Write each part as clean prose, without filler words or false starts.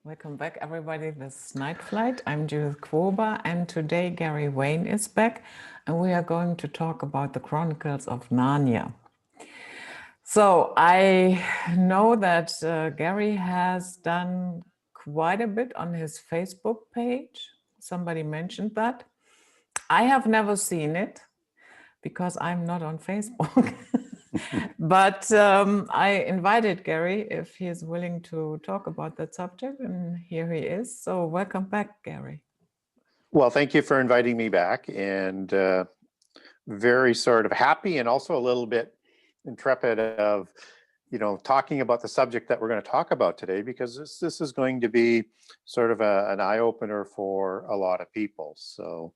Welcome back, everybody. This is Night Flight. I'm Judith Quoba, and today Gary Wayne is back, and we are going to talk about the Chronicles of Narnia. So I know that Gary has done quite a bit on his Facebook page. Somebody mentioned that. I have never seen it because I'm not on Facebook. But I invited Gary if he is willing to talk about that subject, and here he is. So welcome back, Gary. Well, thank you for inviting me back, and very sort of happy and also a little bit intrepid of, talking about the subject that we're going to talk about today, because this is going to be sort of an eye-opener for a lot of people. So,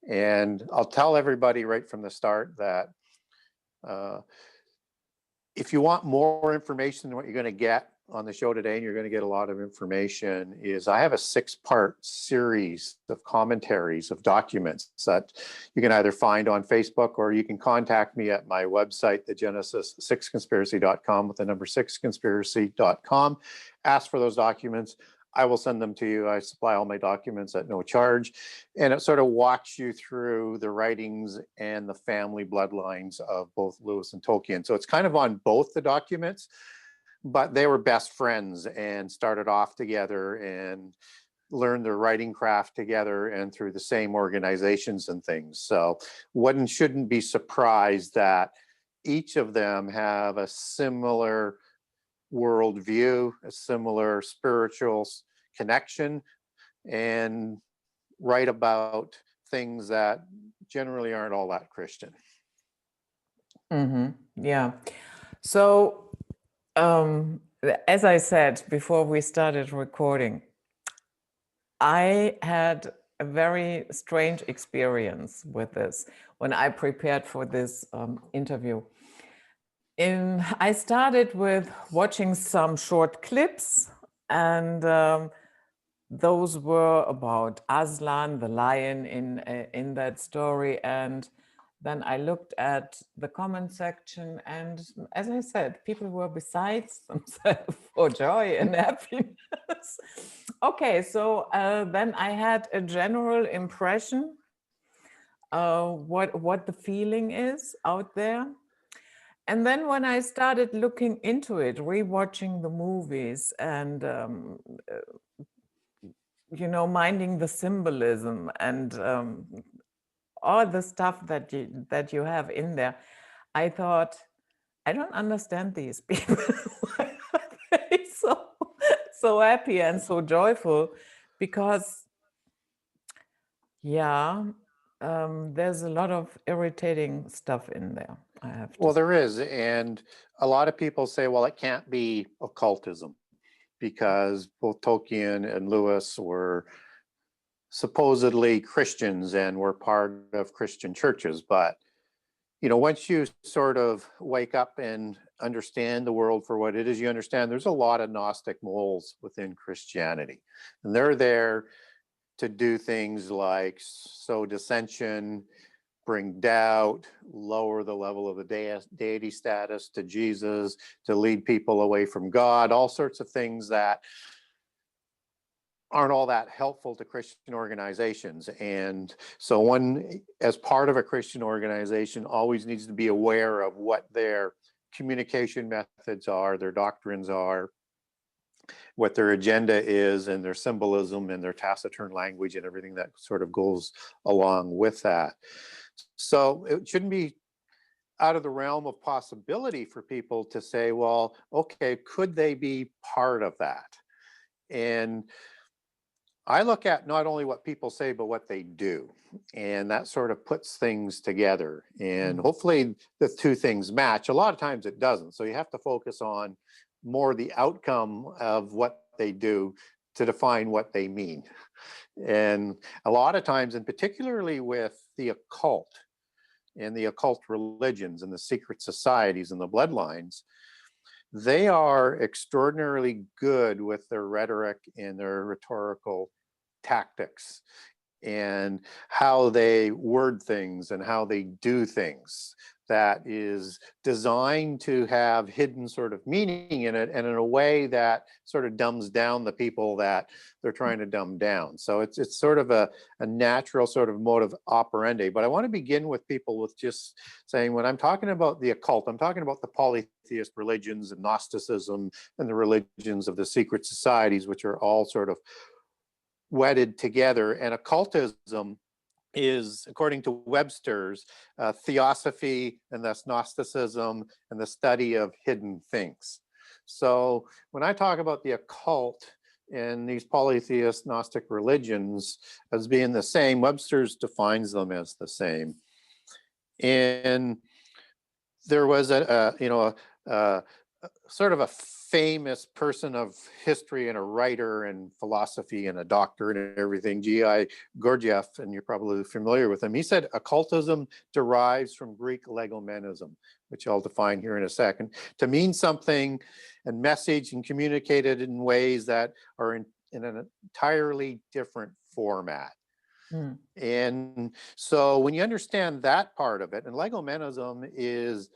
and I'll tell everybody right from the start that if you want more information than what you're going to get on the show today, and you're going to get a lot of information, is I have a 6-part series of commentaries of documents that you can either find on Facebook, or you can contact me at my website, the Genesis6conspiracy.com, with the number 6conspiracy.com. Ask for those documents. I will send them to you. I supply all my documents at no charge. And it sort of walks you through the writings and the family bloodlines of both Lewis and Tolkien. So it's kind of on both the documents, but they were best friends and started off together and learned their writing craft together and through the same organizations and things. So one shouldn't be surprised that each of them have a similar worldview, a similar spiritual connection, and write about things that generally aren't all that Christian. Yeah. So, as I said before we started recording, I had a very strange experience with this when I prepared for this interview. I started with watching some short clips, and those were about Aslan, the lion in that story. And then I looked at the comment section, and as I said, people were besides themselves for joy and happiness. Okay, so then I had a general impression what the feeling is out there. And then when I started looking into it, rewatching the movies and, minding the symbolism and all the stuff that you have in there, I thought, I don't understand these people. Why are they so happy and so joyful? Because, there's a lot of irritating stuff in there. I have to Well, there is. And a lot of people say, well, it can't be occultism because both Tolkien and Lewis were supposedly Christians and were part of Christian churches. But, once you sort of wake up and understand the world for what it is, you understand there's a lot of Gnostic moles within Christianity. And they're there to do things like sow dissension, bring doubt, lower the level of the deity status to Jesus, to lead people away from God, all sorts of things that aren't all that helpful to Christian organizations. And so one, as part of a Christian organization, always needs to be aware of what their communication methods are, their doctrines are, what their agenda is, and their symbolism and their taciturn language and everything that sort of goes along with that. So it shouldn't be out of the realm of possibility for people to say, well, okay, could they be part of that? And I look at not only what people say, but what they do. And that sort of puts things together. And hopefully the two things match. A lot of times it doesn't. So you have to focus on more the outcome of what they do to define what they mean. And a lot of times, and particularly with the occult and the occult religions and the secret societies and the bloodlines, they are extraordinarily good with their rhetoric and their rhetorical tactics and how they word things and how they do things. that is designed to have hidden sort of meaning in it, and in a way that sort of dumbs down the people that they're trying to dumb down. So it's sort of a natural sort of modus operandi. But I want to begin with people with just saying, when I'm talking about the occult, I'm talking about the polytheist religions and Gnosticism and the religions of the secret societies, which are all sort of wedded together. And occultism is, according to Webster's, theosophy and thus Gnosticism and the study of hidden things. So when I talk about the occult and these polytheist Gnostic religions as being the same, Webster's defines them as the same. And there was a sort of a famous person of history and a writer and philosophy and a doctor and everything, G.I. Gurdjieff, and you're probably familiar with him. He said occultism derives from Greek legomenism, which I'll define here in a second, to mean something and message and communicate it in ways that are in an entirely different format. And so when you understand that part of it, and legomenism is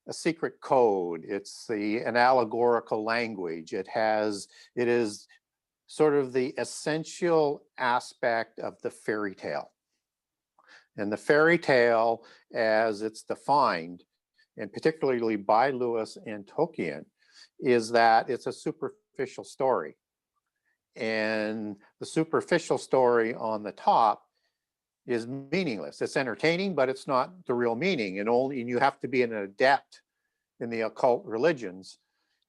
a secret code, it's an allegorical language. It is sort of the essential aspect of the fairy tale. And the fairy tale, as it's defined, and particularly by Lewis and Tolkien, is that it's a superficial story. And the superficial story on the top is meaningless. It's entertaining, but it's not the real meaning. And you have to be an adept in the occult religions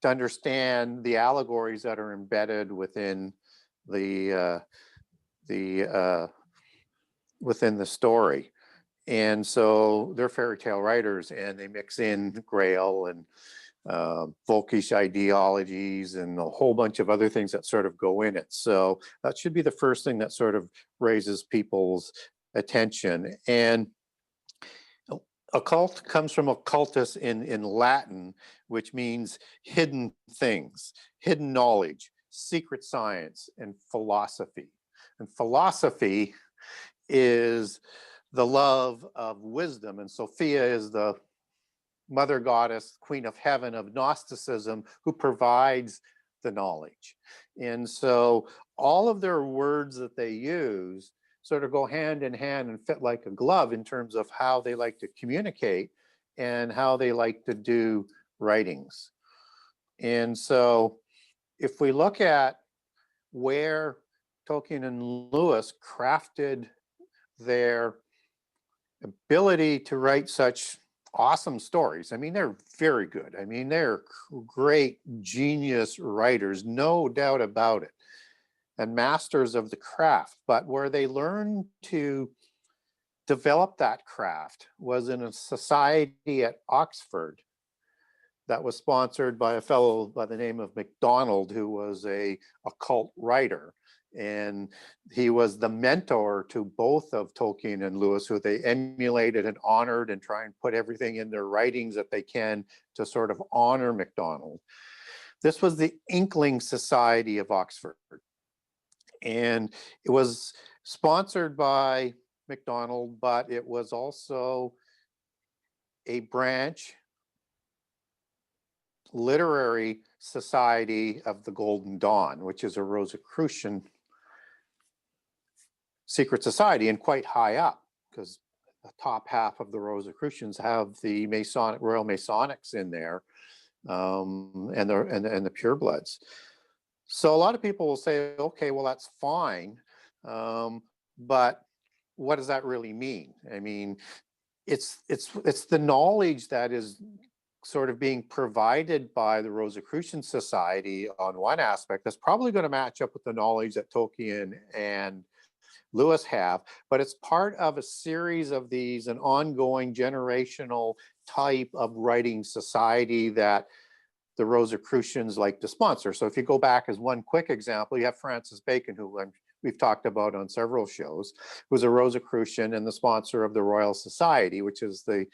to understand the allegories that are embedded within the story. And so they're fairy tale writers, and they mix in Grail and Volkish ideologies and a whole bunch of other things that sort of go in it. So that should be the first thing that sort of raises people's attention. And occult comes from occultus in Latin, which means hidden things, hidden knowledge, secret science, and philosophy. And philosophy is the love of wisdom. And Sophia is the mother goddess, queen of heaven of Gnosticism, who provides the knowledge. And so all of their words that they use sort of go hand in hand and fit like a glove in terms of how they like to communicate and how they like to do writings. And so if we look at where Tolkien and Lewis crafted their ability to write such awesome stories, I mean, they're very good. I mean, they're great genius writers, no doubt about it, and masters of the craft. But where they learned to develop that craft was in a society at Oxford that was sponsored by a fellow by the name of MacDonald, who was a occult writer. And he was the mentor to both of Tolkien and Lewis, who they emulated and honored and try and put everything in their writings that they can to sort of honor MacDonald. This was the Inkling Society of Oxford. And it was sponsored by MacDonald, but it was also a branch literary society of the Golden Dawn, which is a Rosicrucian secret society, and quite high up, because the top half of the Rosicrucians have the Royal Masonics in there, and the purebloods. So a lot of people will say, okay, well, that's fine, but what does that really mean? I mean, it's the knowledge that is sort of being provided by the Rosicrucian Society on one aspect that's probably going to match up with the knowledge that Tolkien and Lewis have, but it's part of a series of these, an ongoing generational type of writing society that the Rosicrucians like to sponsor. So if you go back as one quick example, you have Francis Bacon, who we've talked about on several shows, who's a Rosicrucian and the sponsor of the Royal Society, which is the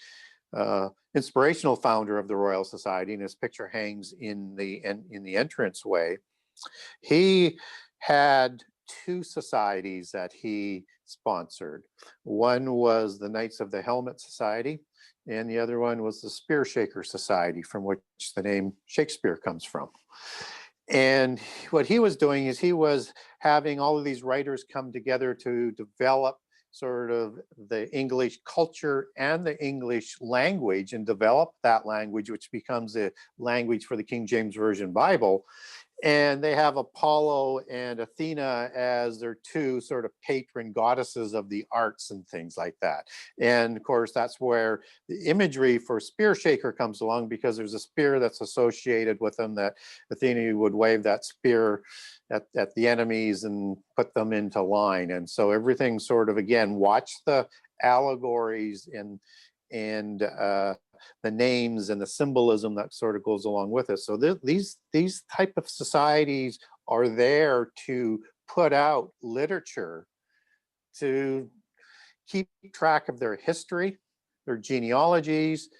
inspirational founder of the Royal Society, and his picture hangs in the entranceway. He had two societies that he sponsored. One was the Knights of the Helmet Society, and the other one was the Spear Shaker Society, from which the name Shakespeare comes from. And what he was doing is he was having all of these writers come together to develop sort of the English culture and the English language, and develop that language, which becomes the language for the King James Version Bible. And they have Apollo and Athena as their two sort of patron goddesses of the arts and things like that. And of course, that's where the imagery for Spear Shaker comes along, because there's a spear that's associated with them, that Athena would wave that spear at the enemies and put them into line. And so everything sort of, again, watch the allegories and the names and the symbolism that sort of goes along with it. So these type of societies are there to put out literature, to keep track of their history, their genealogies,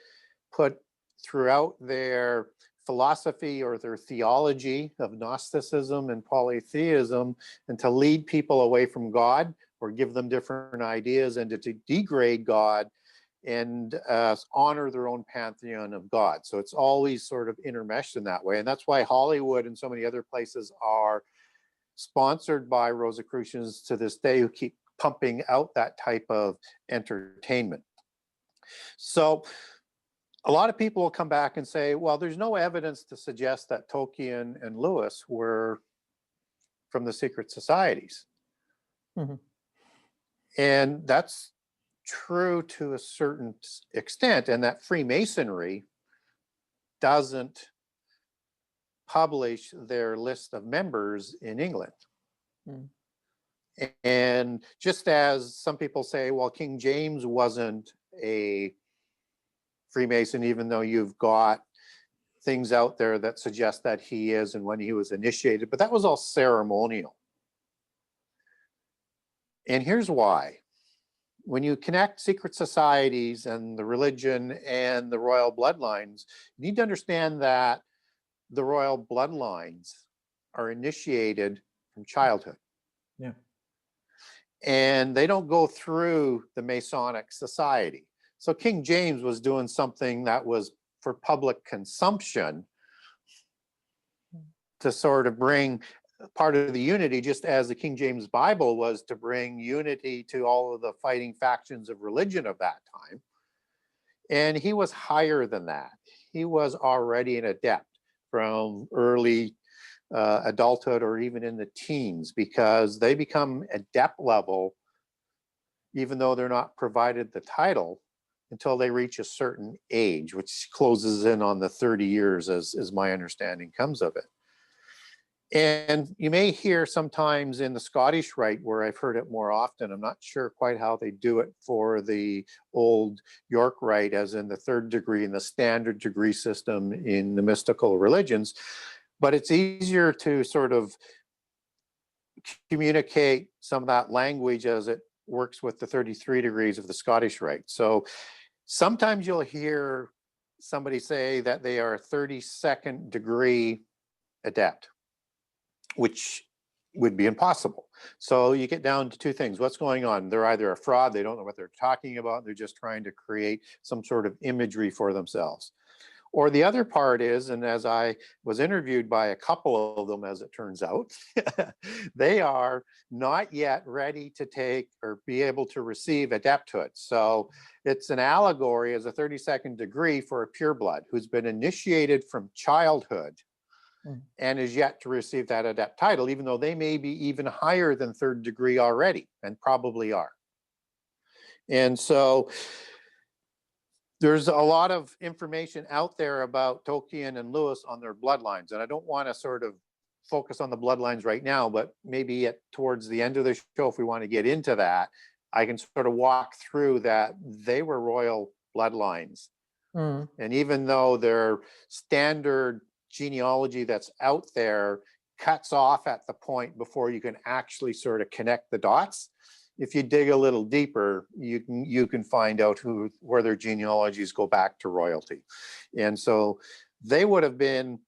put throughout their philosophy or their theology of Gnosticism and polytheism, and to lead people away from God or give them different ideas, and to degrade God and honor their own pantheon of God. So it's always sort of intermeshed in that way. And that's why Hollywood and so many other places are sponsored by Rosicrucians to this day, who keep pumping out that type of entertainment. So a lot of people will come back and say, well, there's no evidence to suggest that Tolkien and Lewis were from the secret societies. Mm-hmm. And that's true to a certain extent, and that Freemasonry doesn't publish their list of members in England. Mm. And just as some people say, well, King James wasn't a Freemason, even though you've got things out there that suggest that he is, and when he was initiated, but that was all ceremonial. And here's why. When you connect secret societies and the religion and the royal bloodlines, you need to understand that the royal bloodlines are initiated from childhood. Yeah. And they don't go through the Masonic society. So King James was doing something that was for public consumption to sort of bring part of the unity, just as the King James Bible was to bring unity to all of the fighting factions of religion of that time. And he was higher than that. He was already an adept from early adulthood, or even in the teens, because they become adept level, even though they're not provided the title, until they reach a certain age, which closes in on the 30 years, as my understanding comes of it. And you may hear sometimes in the Scottish Rite, where I've heard it more often, I'm not sure quite how they do it for the old York Rite, as in the third degree and the standard degree system in the mystical religions, but it's easier to sort of communicate some of that language as it works with the 33 degrees of the Scottish Rite. So sometimes you'll hear somebody say that they are a 32nd degree adept, which would be impossible. So you get down to two things. What's going on? They're either a fraud, they don't know what they're talking about, they're just trying to create some sort of imagery for themselves. Or the other part is, and as I was interviewed by a couple of them, as it turns out, they are not yet ready to take or be able to receive adepthood. So it's an allegory as a 32nd degree for a pureblood who's been initiated from childhood and is yet to receive that adept title, even though they may be even higher than third degree already, and probably are. And so there's a lot of information out there about Tolkien and Lewis on their bloodlines, and I don't want to sort of focus on the bloodlines right now, but maybe towards the end of the show, if we want to get into that, I can sort of walk through that they were royal bloodlines. And even though their standard genealogy that's out there cuts off at the point before you can actually sort of connect the dots, if you dig a little deeper, you can find out where their genealogies go back to royalty. And so they would have been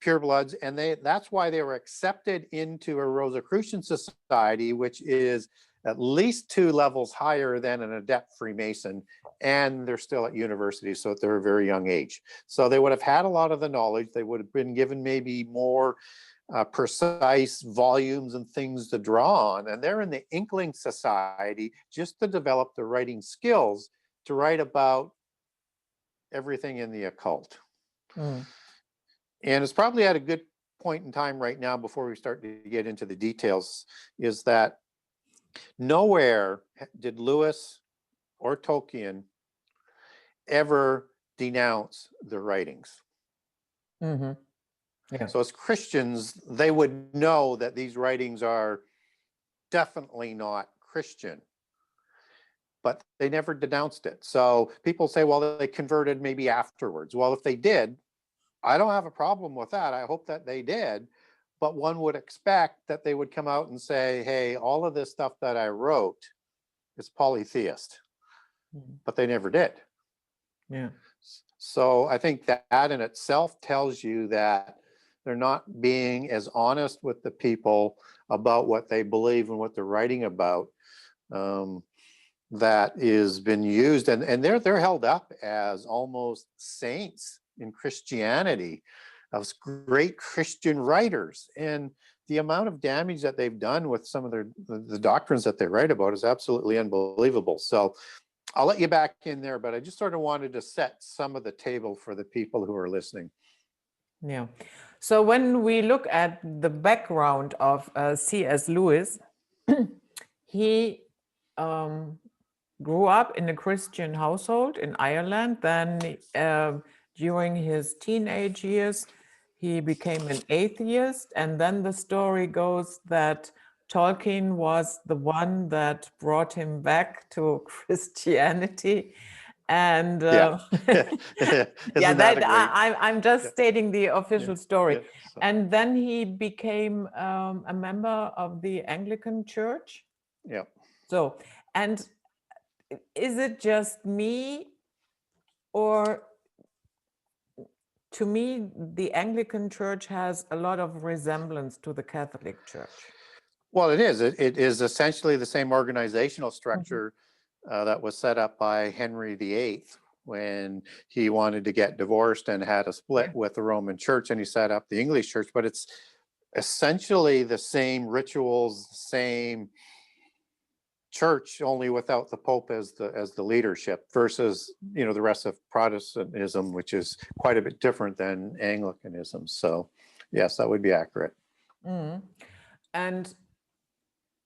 purebloods, and that's why they were accepted into a Rosicrucian society, which is at least 2 levels higher than an adept Freemason, and they're still at university, so they're a very young age. So they would have had a lot of the knowledge. They would have been given maybe more precise volumes and things to draw on, and they're in the Inkling Society just to develop the writing skills to write about everything in the occult. Mm. And it's probably at a good point in time right now before we start to get into the details, is that nowhere did Lewis or Tolkien ever denounce the writings. Mm-hmm. Yeah. So as Christians, they would know that these writings are definitely not Christian, but they never denounced it. So people say, well, they converted maybe afterwards. Well, if they did, I don't have a problem with that. I hope that they did. But one would expect that they would come out and say, hey, all of this stuff that I wrote is polytheist. Mm. But they never did. Yeah. So I think that in itself tells you that they're not being as honest with the people about what they believe and what they're writing about. That is been used, and they're held up as almost saints in Christianity, as great Christian writers. And the amount of damage that they've done with some of the doctrines that they write about is absolutely unbelievable. So I'll let you back in there, but I just sort of wanted to set some of the table for the people who are listening. Yeah. So when we look at the background of C.S. Lewis, he grew up in a Christian household in Ireland. Then during his teenage years, he became an atheist. And then the story goes that Tolkien was the one that brought him back to Christianity. And Yeah. yeah, Isn't that a great? I'm just stating the official story. Yeah, so. And then he became a member of the Anglican Church. Yeah. So, and is it just me, or to me, the Anglican Church has a lot of resemblance to the Catholic Church? Well, it is. It is essentially the same organizational structure that was set up by Henry VIII when he wanted to get divorced and had a split with the Roman Church, and he set up the English Church. But it's essentially the same rituals, the same church, only without the Pope as the leadership, versus the rest of Protestantism, which is quite a bit different than Anglicanism. So yes, that would be accurate. Mm. And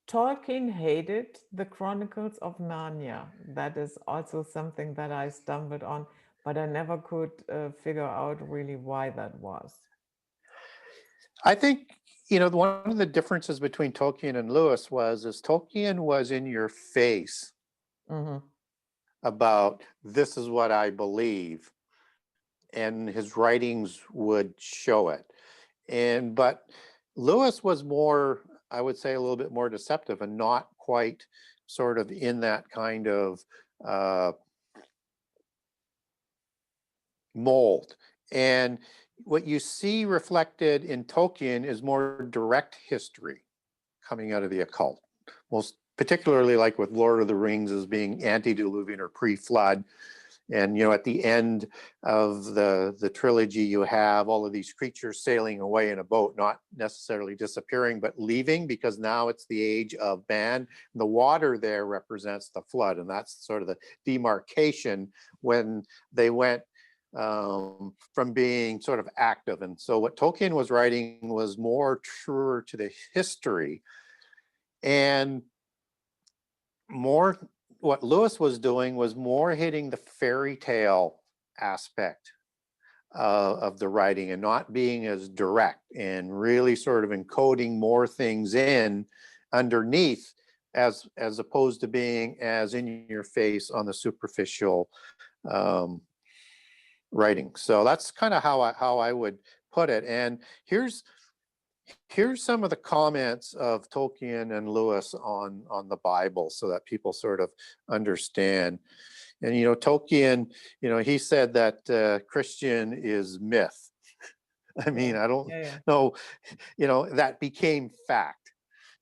Tolkien hated the Chronicles of Narnia. That is also something that I stumbled on, but I never could figure out really why that was. I think, one of the differences between Tolkien and Lewis is Tolkien was in your face about this is what I believe, and his writings would show it. But Lewis was more, I would say, a little bit more deceptive and not quite sort of in that kind of mold. And what you see reflected in Tolkien is more direct history coming out of the occult, most particularly like with Lord of the Rings as being antediluvian or pre-flood. And at the end of the trilogy, you have all of these creatures sailing away in a boat, not necessarily disappearing, but leaving, because now it's the age of man. The water there represents the flood, and that's sort of the demarcation when they went from being sort of active. And so what Tolkien was writing was more truer to the history, and more what Lewis was doing was more hitting the fairy tale aspect of the writing and not being as direct, and really sort of encoding more things in underneath, as opposed to being as in your face on the superficial writing. So that's kind of how I would put it. And here's some of the comments of Tolkien and Lewis on the Bible, so that people sort of understand. And Tolkien, he said that Christian is myth. I mean, I don't know, that became fact.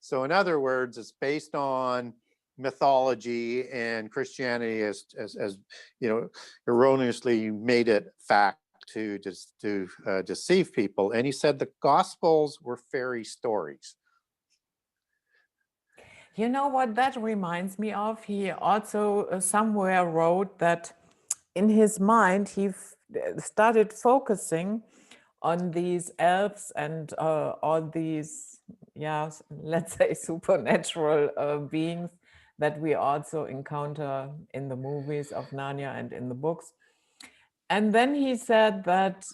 So in other words, it's based on mythology and Christianity as you know, erroneously made it fact to deceive people. And he said the Gospels were fairy stories. You know what that reminds me of? He also somewhere wrote that in his mind, he started focusing on these elves and all these, yeah, let's say supernatural beings that we also encounter in the movies of Narnia and in the books. And then he said that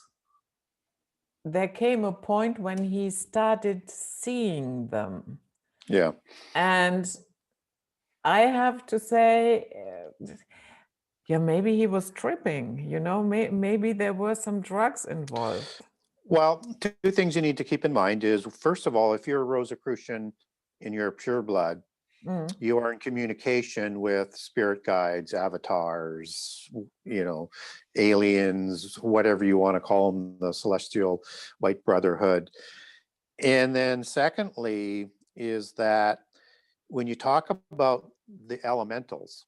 there came a point when he started seeing them. Yeah. And I have to say, yeah, maybe he was tripping, you know, maybe there were some drugs involved. Well, two things you need to keep in mind is, first of all, if you're a Rosicrucian and you're pure blood, you are in communication with spirit guides, avatars, you know, aliens, whatever you want to call them, the celestial white brotherhood. And then secondly is that when you talk about the elementals,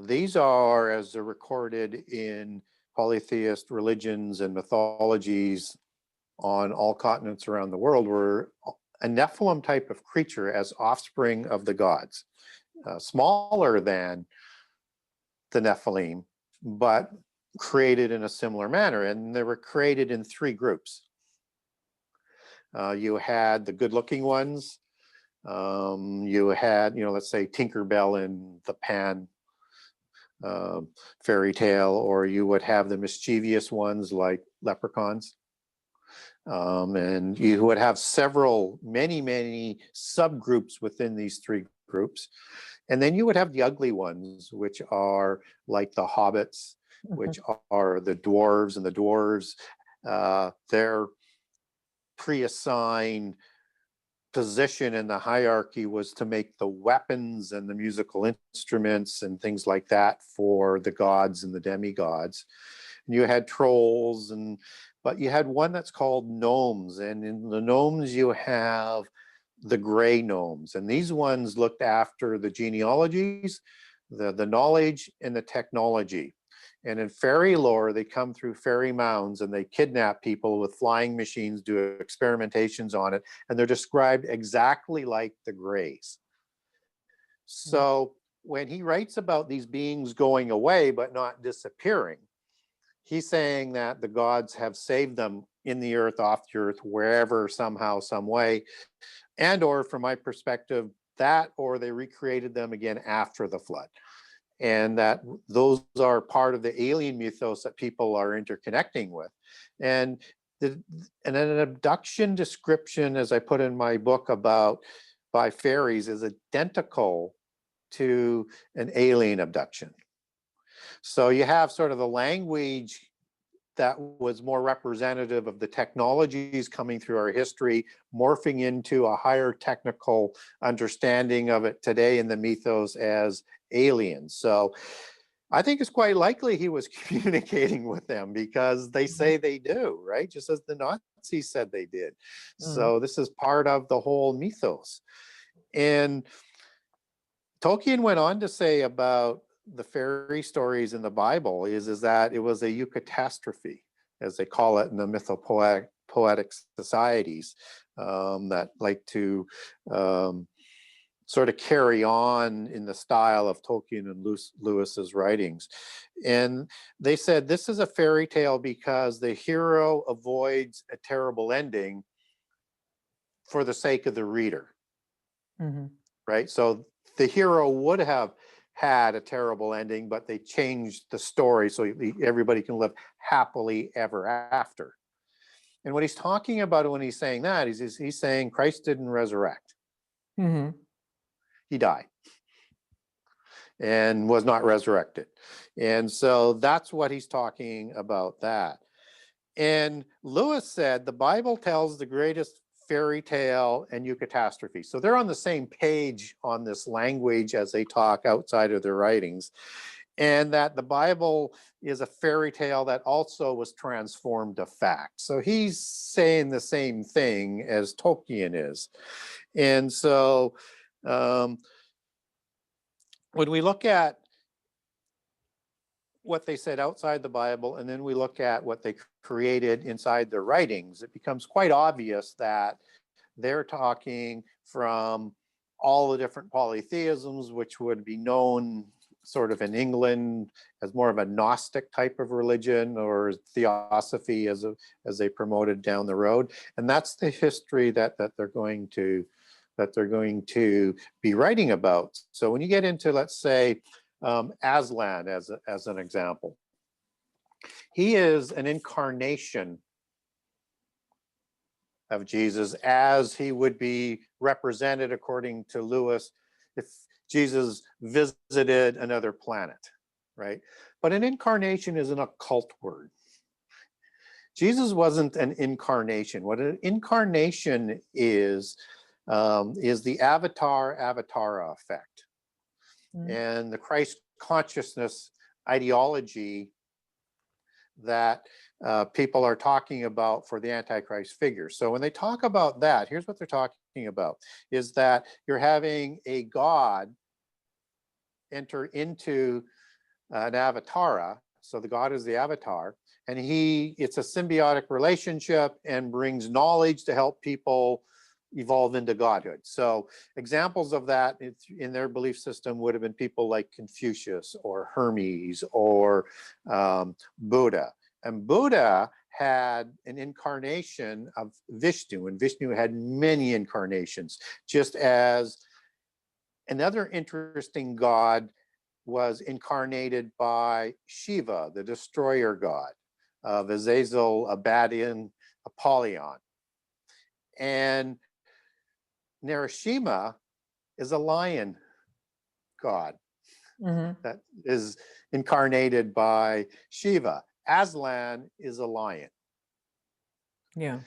these are, as they're recorded in polytheist religions and mythologies on all continents around the world, were a Nephilim type of creature as offspring of the gods, smaller than the Nephilim, but created in a similar manner. And they were created in three groups. You had the good-looking ones. You had, you know, let's say Tinkerbell in the Pan fairy tale, or you would have the mischievous ones like leprechauns. And you would have many subgroups within these three groups. And then you would have the ugly ones, which are like the hobbits, which are the dwarves, and the dwarves, their pre-assigned position in the hierarchy was to make the weapons and the musical instruments and things like that for the gods and the demigods. And you had trolls, but you had one that's called gnomes, and in the gnomes you have the gray gnomes, and these ones looked after the genealogies, the knowledge, and the technology. And in fairy lore, they come through fairy mounds and they kidnap people with flying machines, do experimentations on it, and they're described exactly like the Greys. So when he writes about these beings going away but not disappearing, he's saying that the gods have saved them in the earth, off the earth, wherever, somehow, some way, and or from my perspective, that or they recreated them again after the flood. And that those are part of the alien mythos that people are interconnecting with. And an abduction description, as I put in my book by fairies, is identical to an alien abduction. So you have sort of the language that was more representative of the technologies coming through our history, morphing into a higher technical understanding of it today in the mythos as aliens. So I think it's quite likely he was communicating with them, because they say they do, right? Just as the Nazis said they did. So this is part of the whole mythos. And Tolkien went on to say about the fairy stories in the Bible is that it was a eucatastrophe, as they call it in the mythopoetic societies, that like to sort of carry on in the style of Tolkien and Lewis's writings. And they said this is a fairy tale because the hero avoids a terrible ending for the sake of the reader, right? So the hero would have had a terrible ending, but they changed the story so everybody can live happily ever after. And what he's talking about when he's saying that is he's saying Christ didn't resurrect. He died and was not resurrected. And so that's what he's talking about that. And Lewis said the Bible tells the greatest fairy tale and eucatastrophe. So they're on the same page on this language as they talk outside of their writings. And that the Bible is a fairy tale that also was transformed to fact. So he's saying the same thing as Tolkien is. And so when we look at what they said outside the Bible, and then we look at what they created inside their writings, it becomes quite obvious that they're talking from all the different polytheisms, which would be known sort of in England as more of a Gnostic type of religion, or theosophy as they promoted down the road. And that's the history that they're going to be writing about. So when you get into, let's say, Aslan as an example, he is an incarnation of Jesus as he would be represented according to Lewis if Jesus visited another planet, right? But an incarnation is an occult word. Jesus wasn't an incarnation. What an incarnation is the avatar-avatara effect. And the Christ consciousness ideology that people are talking about for the Antichrist figure. So when they talk about that, here's what they're talking about, is that you're having a God enter into an avatara. So the God is the avatar, and it's a symbiotic relationship and brings knowledge to help people evolve into godhood. So examples of that in their belief system would have been people like Confucius or Hermes or Buddha. And Buddha had an incarnation of Vishnu, and Vishnu had many incarnations, just as another interesting god was incarnated by Shiva, the destroyer god of Azazel, Abaddon, Apollyon. And Narasimha is a lion god that is incarnated by Shiva. Aslan is a lion. Yeah.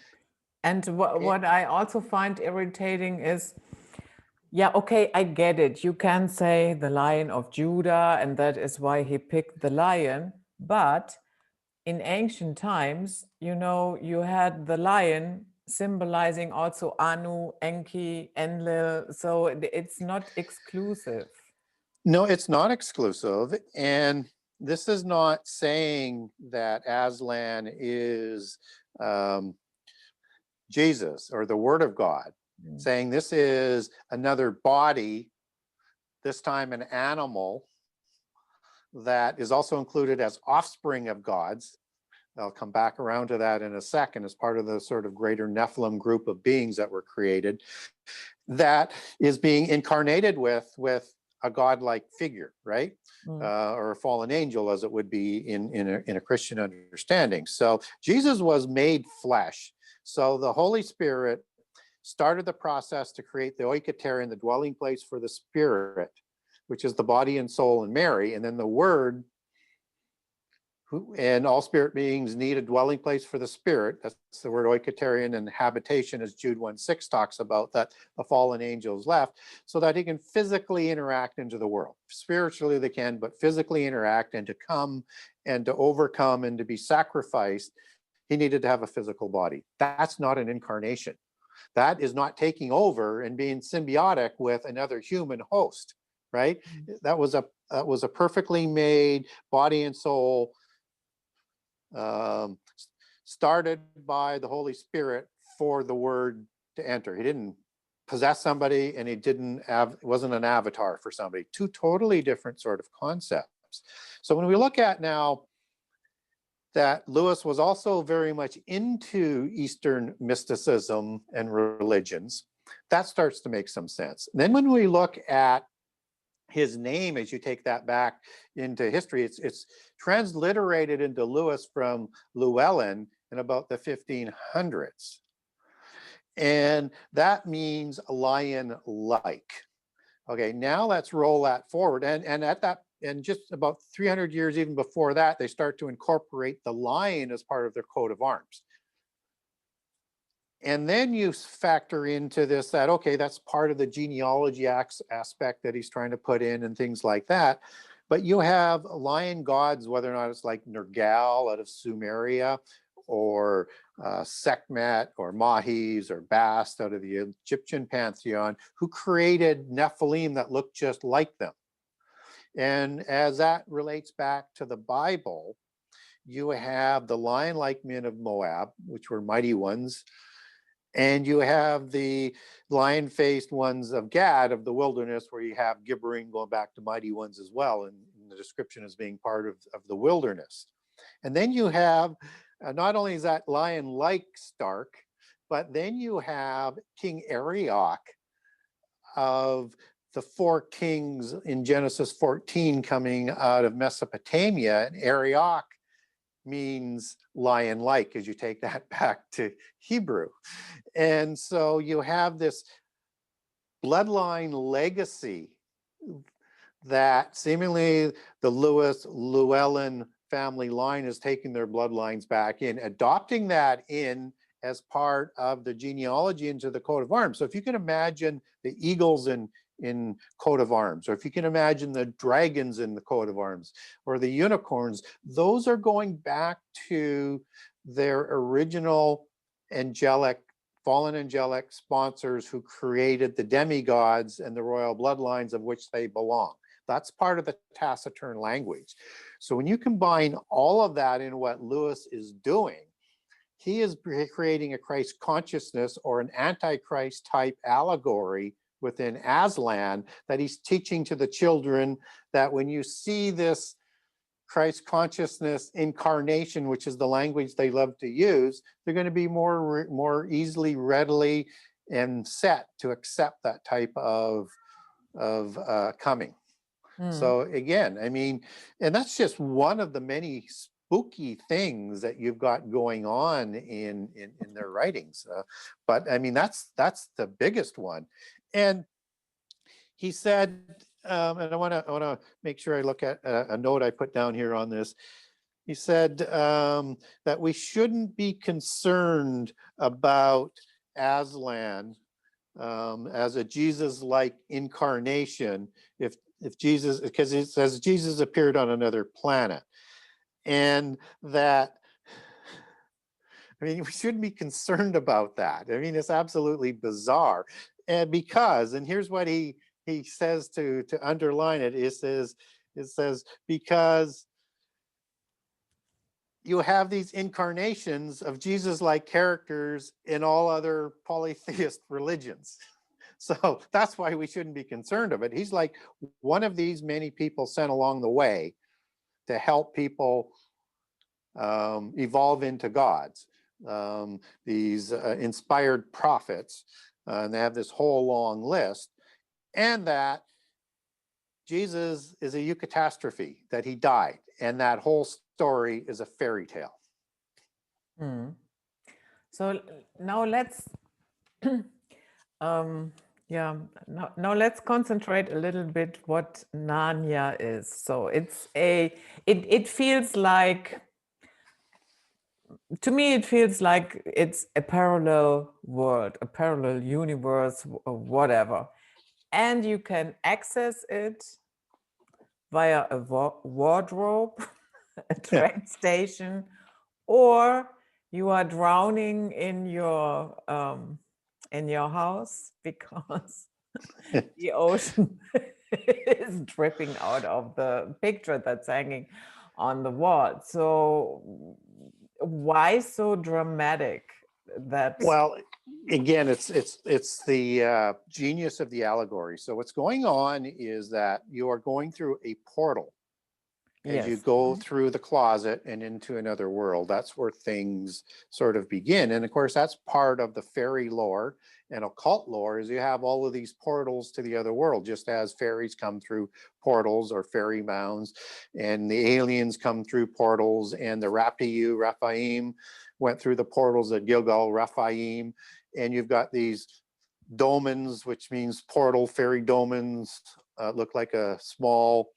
And what I also find irritating is, yeah, okay, I get it. You can say the Lion of Judah, and that is why he picked the lion. But in ancient times, you know, you had the lion symbolizing also Anu, Enki, Enlil. So it's not exclusive. No, it's not exclusive. And this is not saying that Aslan is Jesus or the Word of God, saying this is another body, this time an animal, that is also included as offspring of gods. I'll come back around to that in a second, as part of the sort of greater Nephilim group of beings that were created, that is being incarnated with a godlike figure, right? Or a fallen angel, as it would be in a Christian understanding. So Jesus was made flesh. So the Holy Spirit started the process to create the oikoterion, the dwelling place for the Spirit, which is the body and soul in Mary. And then the Word, and all spirit beings need a dwelling place for the Spirit. That's the word oikoterion, and habitation, as Jude 1:6 talks about, that a fallen angel is left, so that he can physically interact into the world. Spiritually they can, but physically interact, and to come and to overcome and to be sacrificed, he needed to have a physical body. That's not an incarnation. That is not taking over and being symbiotic with another human host, right? That was a perfectly made body and soul, started by the Holy Spirit for the Word to enter. He didn't possess somebody, and he wasn't an avatar for somebody. Two totally different sort of concepts. So when we look at now that Lewis was also very much into Eastern mysticism and religions, that starts to make some sense. And then when we look at his name, as you take that back into history, it's transliterated into Lewis from Llewellyn in about the 1500s. And that means lion-like. Okay, now let's roll that forward. And just about 300 years even before that, they start to incorporate the lion as part of their coat of arms. And then you factor into this that, okay, that's part of the genealogy aspect that he's trying to put in and things like that. But you have lion gods, whether or not it's like Nergal out of Sumeria, or Sekhmet, or Mahis, or Bast out of the Egyptian pantheon, who created Nephilim that looked just like them. And as that relates back to the Bible, you have the lion-like men of Moab, which were mighty ones, and you have the lion-faced ones of Gad of the wilderness, where you have Gibbering going back to mighty ones as well, and the description as being part of the wilderness. And then you have, not only is that lion-like Stark, but then you have King Arioch of the four kings in Genesis 14 coming out of Mesopotamia. And Arioch means lion-like, as you take that back to Hebrew. And so you have this bloodline legacy that seemingly the Lewis Llewellyn family line is taking their bloodlines back in, adopting that in as part of the genealogy into the coat of arms. So if you can imagine the eagles in coat of arms, or if you can imagine the dragons in the coat of arms, or the unicorns, those are going back to their original angelic, fallen angelic sponsors who created the demigods and the royal bloodlines of which they belong. That's part of the taciturn language. So when you combine all of that in what Lewis is doing, he is creating a Christ consciousness, or an Antichrist type allegory within Aslan, that he's teaching to the children, that when you see this Christ consciousness incarnation, which is the language they love to use, they're going to be more easily, readily, and set to accept that type of coming. So again, I mean, and that's just one of the many spooky things that you've got going on in their writings. But I mean, that's the biggest one. And he said, and I want to make sure I look at a note I put down here on this. He said that we shouldn't be concerned about Aslan as a Jesus-like incarnation if Jesus, because it says Jesus appeared on another planet. And that, I mean, we shouldn't be concerned about that. I mean, it's absolutely bizarre. And because, and here's what he says to underline it, it says, because you have these incarnations of Jesus-like characters in all other polytheist religions. So that's why we shouldn't be concerned of it. He's like one of these many people sent along the way to help people evolve into gods. These inspired prophets, and they have this whole long list, and that Jesus is a eucatastrophe, that he died, and that whole story is a fairy tale. So now let's now let's concentrate a little bit what Narnia is. So it's it feels like, to me, it feels like it's a parallel world, a parallel universe, or whatever. And you can access it via a wardrobe, a train station, or you are drowning in your house because the ocean is dripping out of the picture that's hanging on the wall. So why so dramatic? That, well, again, it's the genius of the allegory. So what's going on is that you are going through a portal as you go through the closet and into another world. That's where things sort of begin. And of course, that's part of the fairy lore and occult lore, is you have all of these portals to the other world, just as fairies come through portals or fairy mounds, and the aliens come through portals, and the Raphaim went through the portals at Gilgal Raphaim. And you've got these domens, which means portal, fairy domens, look like a small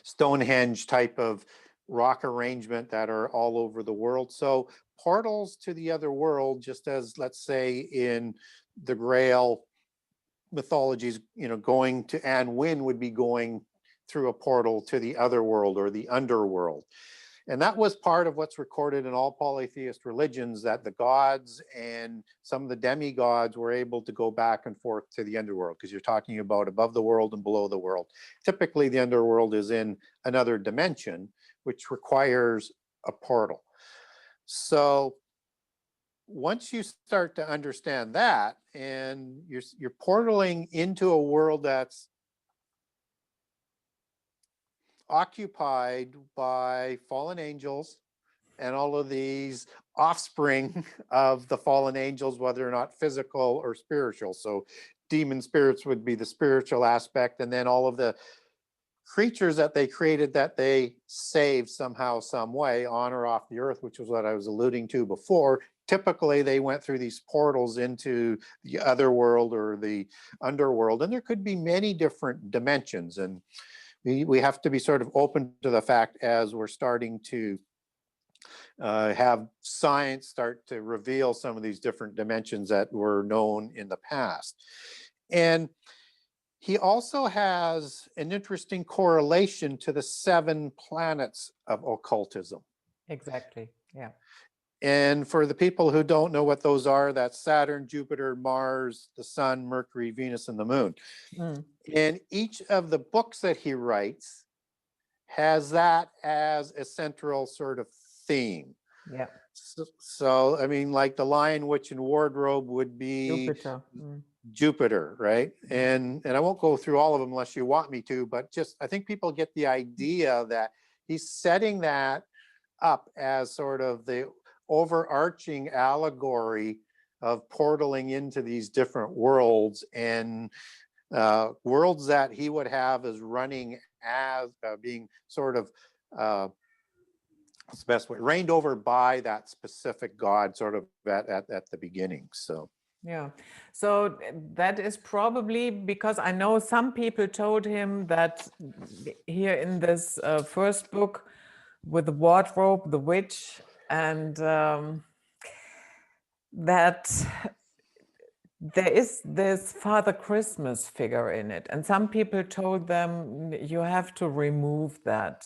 Stonehenge type of rock arrangement that are all over the world. So portals to the other world, just as, let's say, in the Grail mythologies, you know, going to Anne Wynne would be going through a portal to the other world or the underworld. And that was part of what's recorded in all polytheist religions, that the gods and some of the demigods were able to go back and forth to the underworld, because you're talking about above the world and below the world. Typically, the underworld is in another dimension, which requires a portal. So once you start to understand that, and you're portaling into a world that's occupied by fallen angels and all of these offspring of the fallen angels, whether or not physical or spiritual. So demon spirits would be the spiritual aspect, and then all of the creatures that they created that they saved somehow, some way, on or off the earth, which was what I was alluding to before. Typically, they went through these portals into the other world or the underworld, and there could be many different dimensions. And we have to be sort of open to the fact, as we're starting to have science start to reveal some of these different dimensions that were known in the past. And he also has an interesting correlation to the 7 planets of occultism. Exactly. Yeah. And for the people who don't know what those are, that's Saturn, Jupiter, Mars, the Sun, Mercury, Venus, and the Moon. Mm. And each of the books that he writes has that as a central sort of theme. Yeah. So I mean, like the Lion, Witch, and Wardrobe would be Jupiter. Mm. Jupiter, right? And I won't go through all of them unless you want me to, but just I think people get the idea that he's setting that up as sort of the overarching allegory of portaling into these different worlds, and worlds that he would have as running as being sort of what's the best way, reigned over by that specific god sort of at the beginning. So Yeah. So that is probably because I know some people told him that here in this first book with the wardrobe, the witch, and that there is this Father Christmas figure in it. And some people told them you have to remove that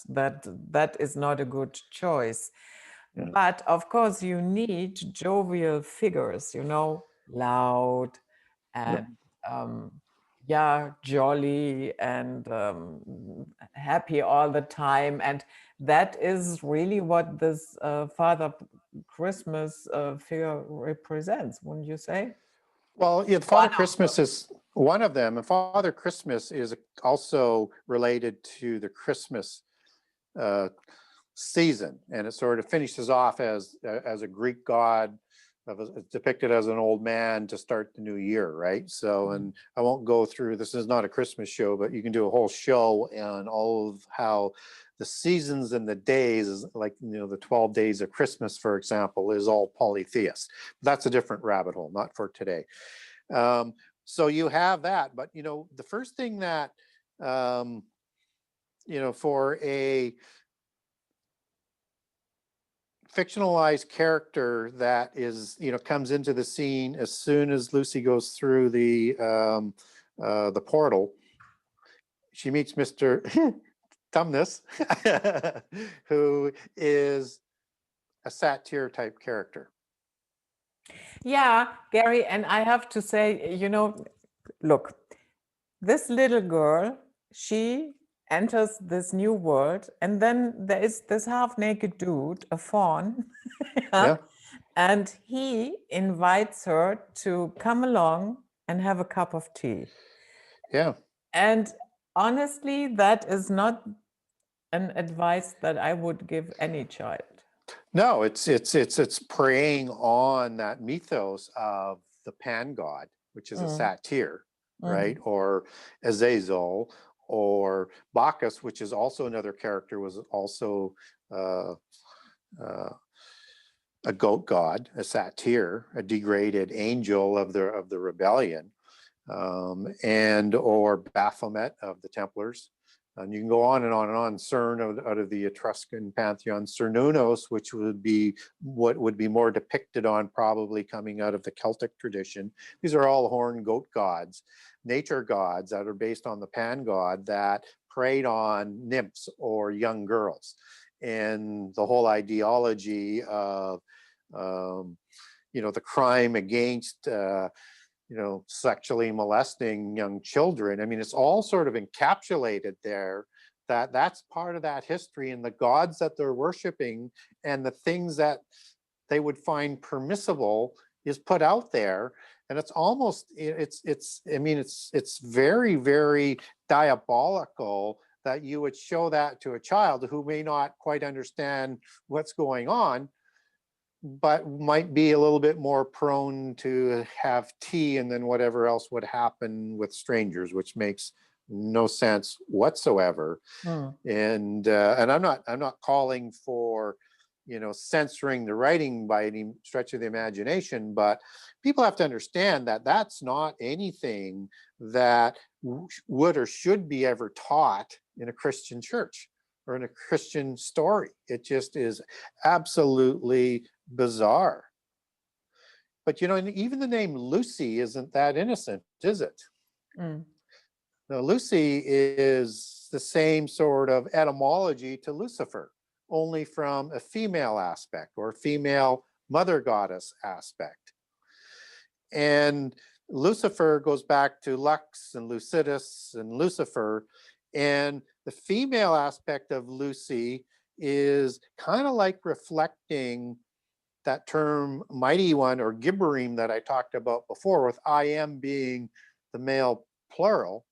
is not a good choice. yeah. But of course, you need jovial figures, loud and jolly and happy all the time. And that is really what this Father Christmas figure represents, wouldn't you say? Well, yeah, Father Christmas is one of them, and Father Christmas is also related to the Christmas season, and it sort of finishes off as a Greek god, it's depicted as an old man to start the new year, right? So, and I won't go through, this is not a Christmas show, but you can do a whole show on all of how the seasons and the days, like, the 12 days of Christmas, for example, is all polytheist. That's a different rabbit hole, not for today. So you have that, but the first thing that for a fictionalized character that is comes into the scene as soon as Lucy goes through the portal, she meets Mr. Tumnus, who is a satyr type character. Yeah, Gary, and I have to say, look, this little girl, she enters this new world, and then there is this half-naked dude, a faun, Yeah. and he invites her to come along and have a cup of tea. Yeah. And honestly, that is not an advice that I would give any child. No, it's preying on that mythos of the pan god, which is a satyr, right? Or Azazel, or Bacchus, which is also another character, was also a goat god, a satyr, a degraded angel of the rebellion, and or Baphomet of the Templars. And you can go on and on and on. Cern out of the Etruscan pantheon, Cernunnos, which would be what would be more depicted on probably coming out of the Celtic tradition. These are all horned goat gods, nature gods that are based on the pan god that preyed on nymphs or young girls. and the whole ideology of, the crime against, sexually molesting young children. I mean, it's all sort of encapsulated there. That's part of that history, and the gods that they're worshiping and the things that they would find permissible is put out there. And it's almost, it's very, very diabolical that you would show that to a child who may not quite understand what's going on, but might be a little bit more prone to have tea and then whatever else would happen with strangers, which makes no sense whatsoever. And I'm not calling for, censoring the writing by any stretch of the imagination, but people have to understand that that's not anything that would or should be ever taught in a Christian church or in a Christian story. It just is absolutely bizarre. But even the name Lucy isn't that innocent, is it? Now, Lucy is the same sort of etymology to Lucifer, only from a female aspect or female mother goddess aspect. And Lucifer goes back to Lux and Lucidus and Lucifer. And the female aspect of Lucy is kind of like reflecting that term mighty one or Gibborim that I talked about before, with I am being the male plural.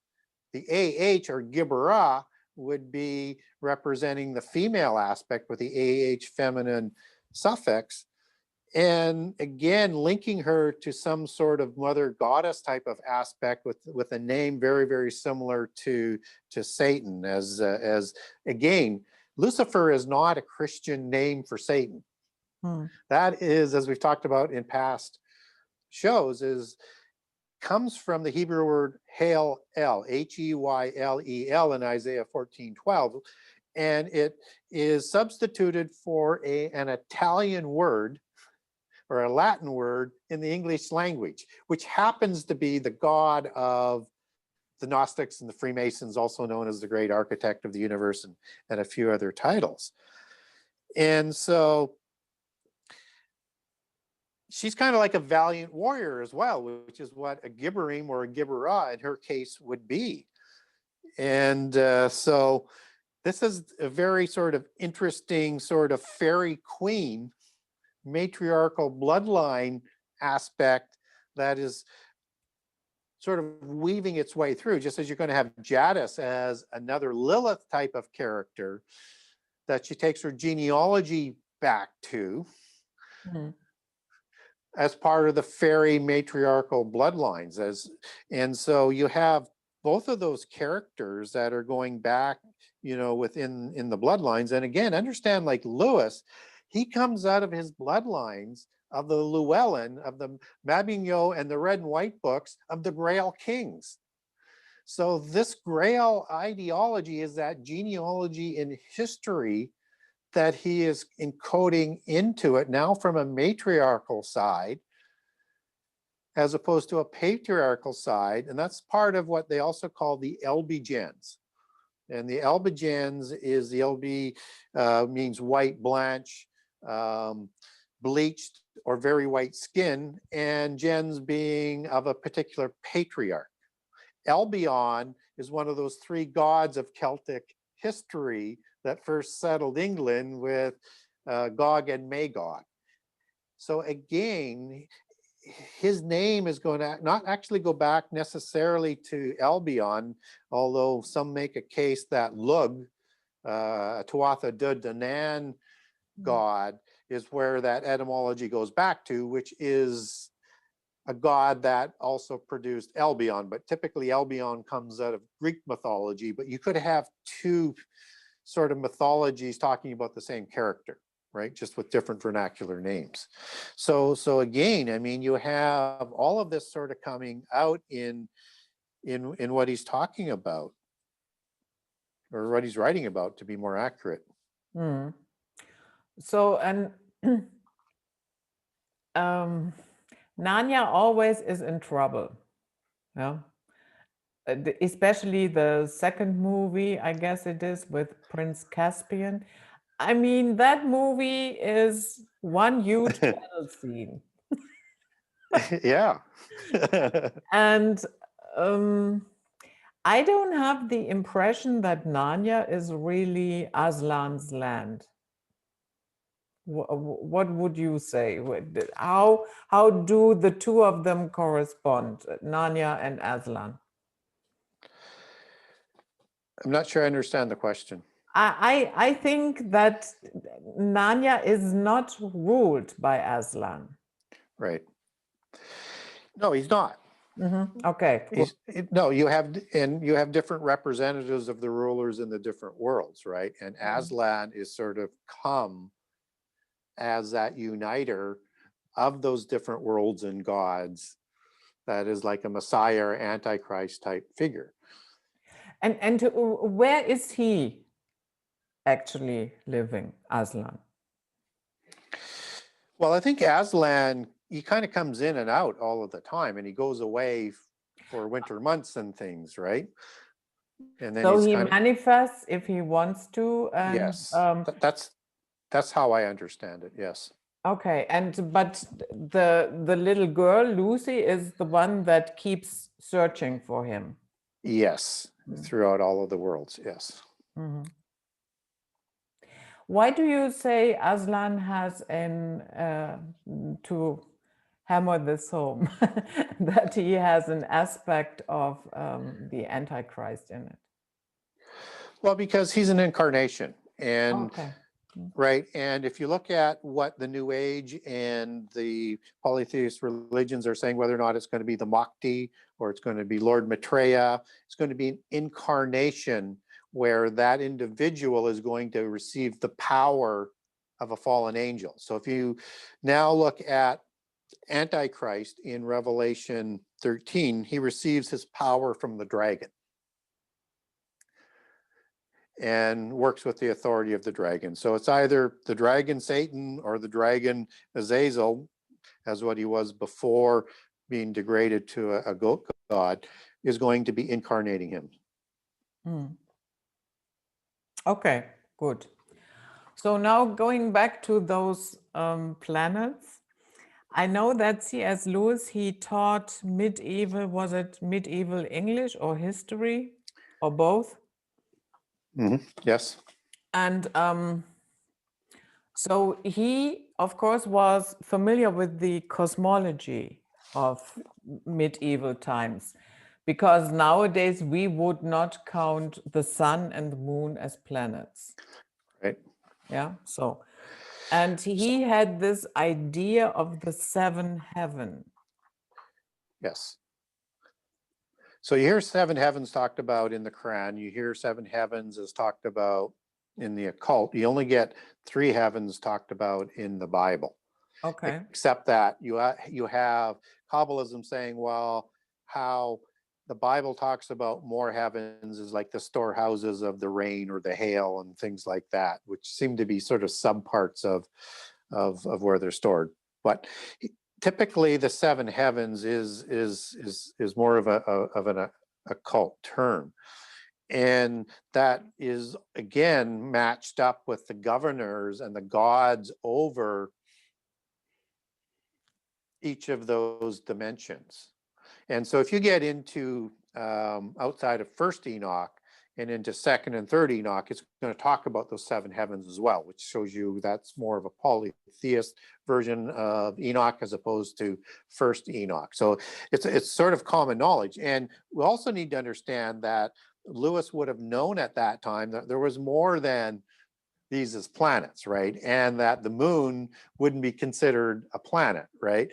The AH or Gibberah would be representing the female aspect with the AH feminine suffix. And again, linking her to some sort of mother goddess type of aspect with a name very, very similar to Satan. As again, Lucifer is not a Christian name for Satan. That is, as we've talked about in past shows, comes from the Hebrew word Hail El, Heylel in Isaiah 14:12, and it is substituted for an Italian word or a Latin word in the English language, which happens to be the god of the Gnostics and the Freemasons, also known as the great architect of the universe, and a few other titles. And so she's kind of like a valiant warrior as well, which is what a Gibborim or a Gibberah in her case would be. And so this is a very sort of interesting sort of fairy queen matriarchal bloodline aspect that is sort of weaving its way through, just as you're going to have Jadis as another Lilith type of character that she takes her genealogy back to. As part of the fairy matriarchal bloodlines. And so you have both of those characters that are going back, within the bloodlines. And again, understand, like Lewis, he comes out of his bloodlines of the Llewellyn, of the Mabinogion and the Red and White books of the Grail Kings. So this Grail ideology is that genealogy in history that he is encoding into it now from a matriarchal side as opposed to a patriarchal side. And that's part of what they also call the Elbigens. And the Elbigens is, the Elbi means white, blanche, bleached or very white skin, and gens being of a particular patriarch. Albion is one of those three gods of Celtic history that first settled England with Gog and Magog. So again, his name is going to not actually go back necessarily to Albion, although some make a case that Lug, Tuatha De Danann god, is where that etymology goes back to, which is a god that also produced Albion. But typically Albion comes out of Greek mythology, but you could have two sort of mythologies talking about the same character, right? Just with different vernacular names. So again, I mean, you have all of this sort of coming out in what he's talking about, or what he's writing about, to be more accurate. So, and Narnia always is in trouble. Yeah. Especially the second movie, I guess it is, with Prince Caspian. I mean, that movie is one huge battle scene. Yeah. And um, I don't have the impression that Narnia is really Aslan's land. What would you say? How do the two of them correspond, Narnia and Aslan? I'm not sure I understand the question. I think that Narnia is not ruled by Aslan. Right. No, he's not. Okay, good. No, you have different representatives of the rulers in the different worlds, right? And Aslan is sort of come as that uniter of those different worlds and gods. That is like a Messiah or Antichrist type figure. And where is he actually living, Aslan? Well, I think Aslan, he kind of comes in and out all of the time, and he goes away for winter months and things, right? And then So he's he kind of, manifests if he wants to, and yes, that's how I understand it. Yes. okay, but the little girl Lucy is the one that keeps searching for him. Yes, throughout all of the worlds. Yes. Why do you say Aslan has to hammer this home, that he has an aspect of the Antichrist in it? Well, because he's an incarnation, and Okay. right, and if you look at what the New Age and the polytheist religions are saying, whether or not it's going to be the Makti or it's going to be Lord Maitreya, it's going to be an incarnation where that individual is going to receive the power of a fallen angel. So if you now look at Antichrist in Revelation 13, he receives his power from the dragon and works with the authority of the dragon. So it's either the dragon Satan or the dragon Azazel, as what he was before being degraded to a goat god, is going to be incarnating him. Okay, good. So now going back to those planets, I know that C.S. Lewis, he taught medieval, was it medieval English or history or both? Yes. And so he, of course, was familiar with the cosmology of medieval times, because nowadays we would not count the sun and the moon as planets. Right. Yeah. So, and he had this idea of the seven heaven. Yes. So you hear seven heavens talked about in the Quran. You hear seven heavens is talked about in the occult. You only get three heavens talked about in the Bible. Okay. Except that you have Kabbalism saying, well, how the Bible talks about more heavens is like the storehouses of the rain or the hail and things like that, which seem to be sort of subparts of where they're stored. But typically, the seven heavens is more of an occult term. And that is, again, matched up with the governors and the gods over each of those dimensions. And so if you get into outside of first Enoch and into second and third Enoch, it's going to talk about those seven heavens as well, which shows you that's more of a polytheist version of Enoch as opposed to first Enoch. So it's sort of common knowledge. And we also need to understand that Lewis would have known at that time that there was more than these as planets, right? And that the moon wouldn't be considered a planet, right?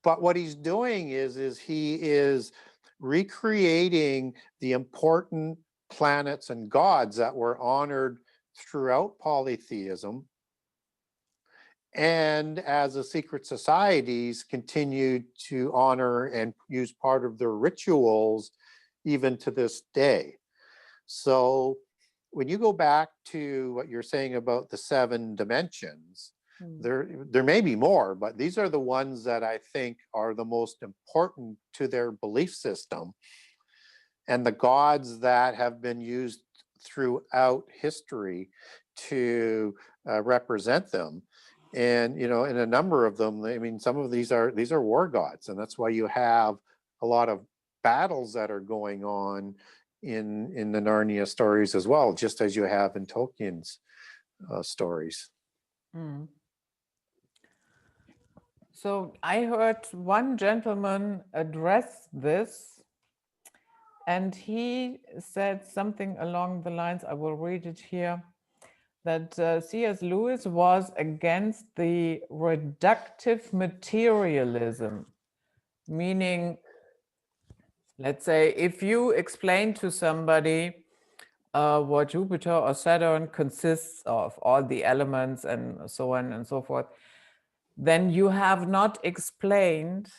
But what he's doing is he is recreating the important planets and gods that were honored throughout polytheism. And as the secret societies continued to honor and use part of their rituals even to this day. So when you go back to what you're saying about the seven dimensions, there may be more, but these are the ones that I think are the most important to their belief system, and the gods that have been used throughout history to represent them. And, you know, in a number of them, I mean, some of these are war gods, and that's why you have a lot of battles that are going on in the Narnia stories as well, just as you have in Tolkien's stories. Mm. So I heard one gentleman address this, and he said something along the lines, I will read it here, that C.S. Lewis was against the reductive materialism, meaning, let's say, if you explain to somebody what Jupiter or Saturn consists of, all the elements and so on and so forth, then you have not explained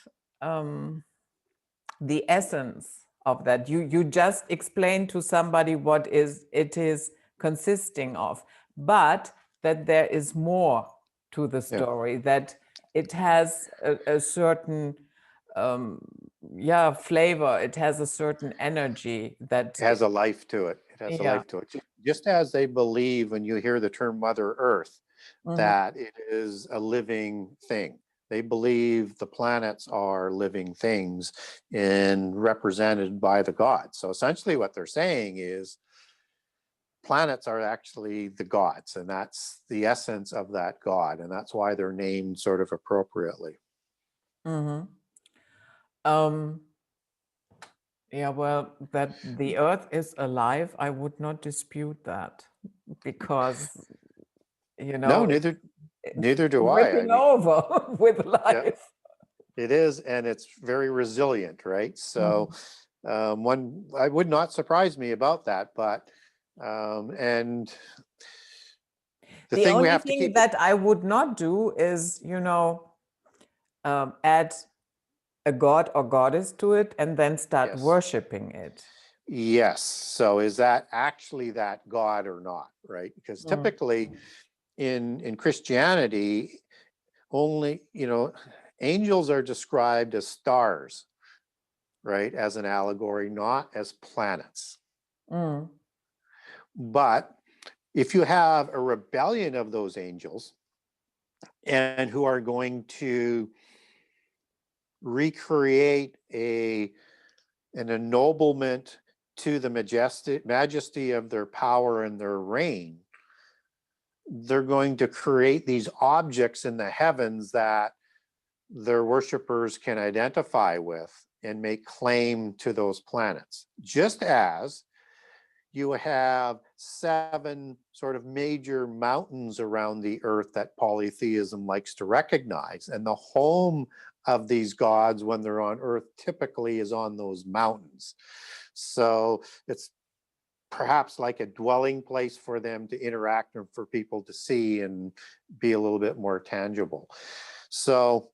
the essence of that. You just explain to somebody what it is consisting of, but that there is more to the story, that it has a certain flavor, it has a certain energy, that it has a life to it. It has a life to it. Just as they believe when you hear the term Mother Earth, that it is a living thing. They believe the planets are living things and represented by the gods. So essentially what they're saying is planets are actually the gods, and that's the essence of that god, and that's why they're named sort of appropriately. Yeah, well, that the Earth is alive, I would not dispute that, because, you know, No, neither do I. ripping over with life. Yeah, it is, and it's very resilient, right? So one, I would not surprise me about that, but and the thing we only have to thing keep that I would not do is, you know, add a god or goddess to it and then start worshiping it. Yes. So is that actually that god or not, right? Because typically in Christianity, only, you know, angels are described as stars, right, as an allegory, not as planets. But if you have a rebellion of those angels and who are going to recreate an ennoblement to the majesty of their power and their reign, they're going to create these objects in the heavens that their worshipers can identify with and make claim to those planets. Just as you have 7 sort of major mountains around the earth that polytheism likes to recognize, and the home of these gods when they're on earth typically is on those mountains. So it's perhaps like a dwelling place for them to interact and for people to see and be a little bit more tangible. So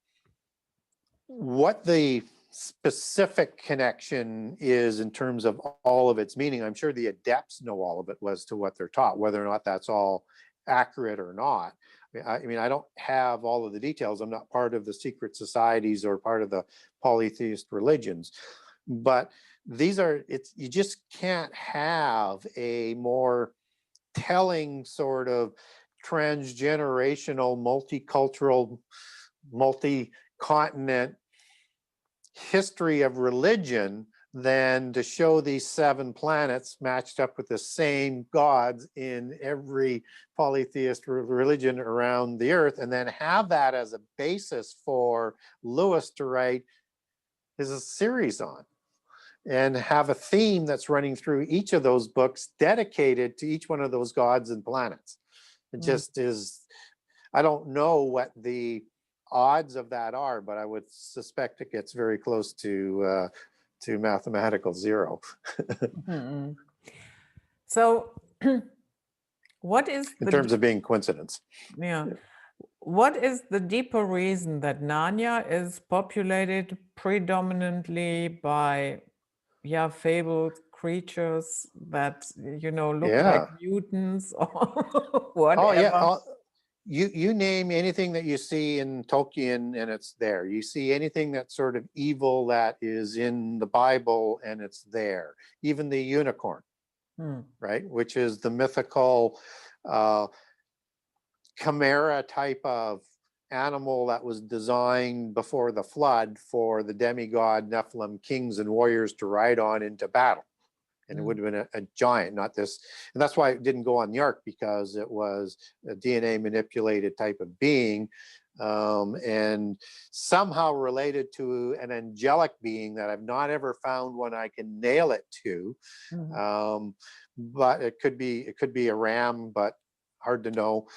what the specific connection is in terms of all of its meaning, I'm sure the adepts know all of it as to what they're taught, whether or not that's all accurate or not. I mean, I don't have all of the details. I'm not part of the secret societies or part of the polytheist religions, but these are, you just can't have a more telling sort of transgenerational, multicultural, multi-continent history of religion than to show these 7 planets matched up with the same gods in every polytheist religion around the earth, and then have that as a basis for Lewis to write his series on, and have a theme that's running through each of those books dedicated to each one of those gods and planets. It just is, I don't know what the odds of that are, but I would suspect it gets very close to mathematical zero. So what is in terms of being coincidence? What is the deeper reason that Narnia is populated predominantly by fabled creatures that, you know, look like mutants or whatever? You name anything that you see in Tolkien and it's there. You see anything that's sort of evil that is in the Bible and it's there. Even the unicorn, right? Which is the mythical chimera type of animal that was designed before the flood for the demigod Nephilim kings and warriors to ride on into battle. And it would have been a giant, not this. And that's why it didn't go on the ark, because it was a DNA manipulated type of being, and somehow related to an angelic being that I've not ever found one I can nail it to. But it could be a ram, but hard to know.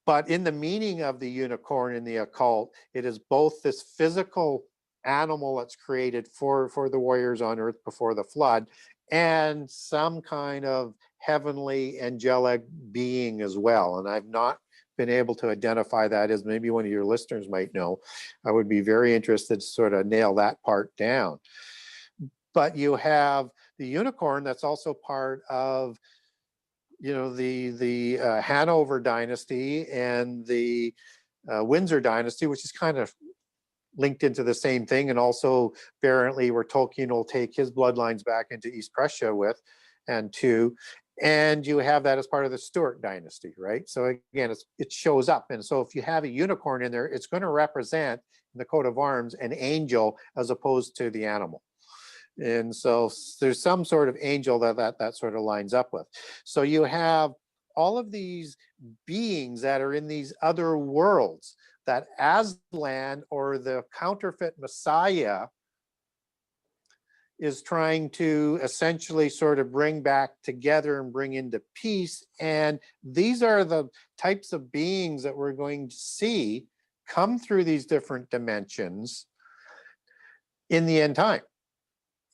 But in the meaning of the unicorn in the occult, it is both this physical animal that's created for the warriors on earth before the flood, and some kind of heavenly angelic being as well. And I've not been able to identify that, as maybe one of your listeners might know. I would be very interested to sort of nail that part down. But you have the unicorn that's also part of, you know, the Hanover dynasty and the Windsor dynasty, which is kind of linked into the same thing, and also apparently where Tolkien will take his bloodlines back into East Prussia with, and you have that as part of the Stuart dynasty, right? So again, it shows up. And so if you have a unicorn in there, it's going to represent in the coat of arms an angel as opposed to the animal. And so there's some sort of angel that sort of lines up with. So you have all of these beings that are in these other worlds that Aslan, or the counterfeit Messiah, is trying to essentially sort of bring back together and bring into peace. And these are the types of beings that we're going to see come through these different dimensions in the end time.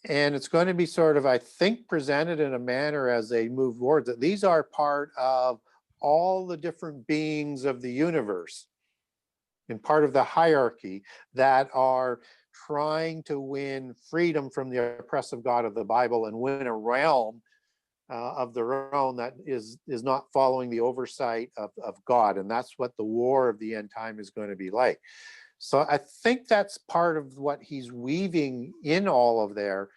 And it's going to be sort of, I think, presented in a manner as they move towards it. These are part of all the different beings of the universe and part of the hierarchy that are trying to win freedom from the oppressive God of the Bible and win a realm of their own that is not following the oversight of God. And that's what the war of the end time is going to be like. So I think that's part of what he's weaving in all of there.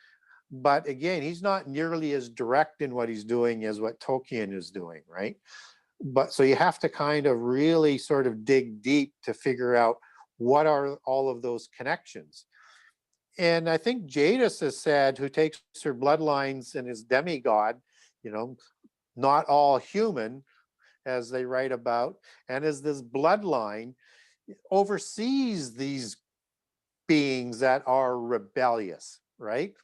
But again, he's not nearly as direct in what he's doing as what Tolkien is doing, right? But so you have to kind of really sort of dig deep to figure out what are all of those connections. And I think Jadis has said, who takes her bloodlines and is demigod, you know, not all human, as they write about, and as this bloodline oversees these beings that are rebellious, right?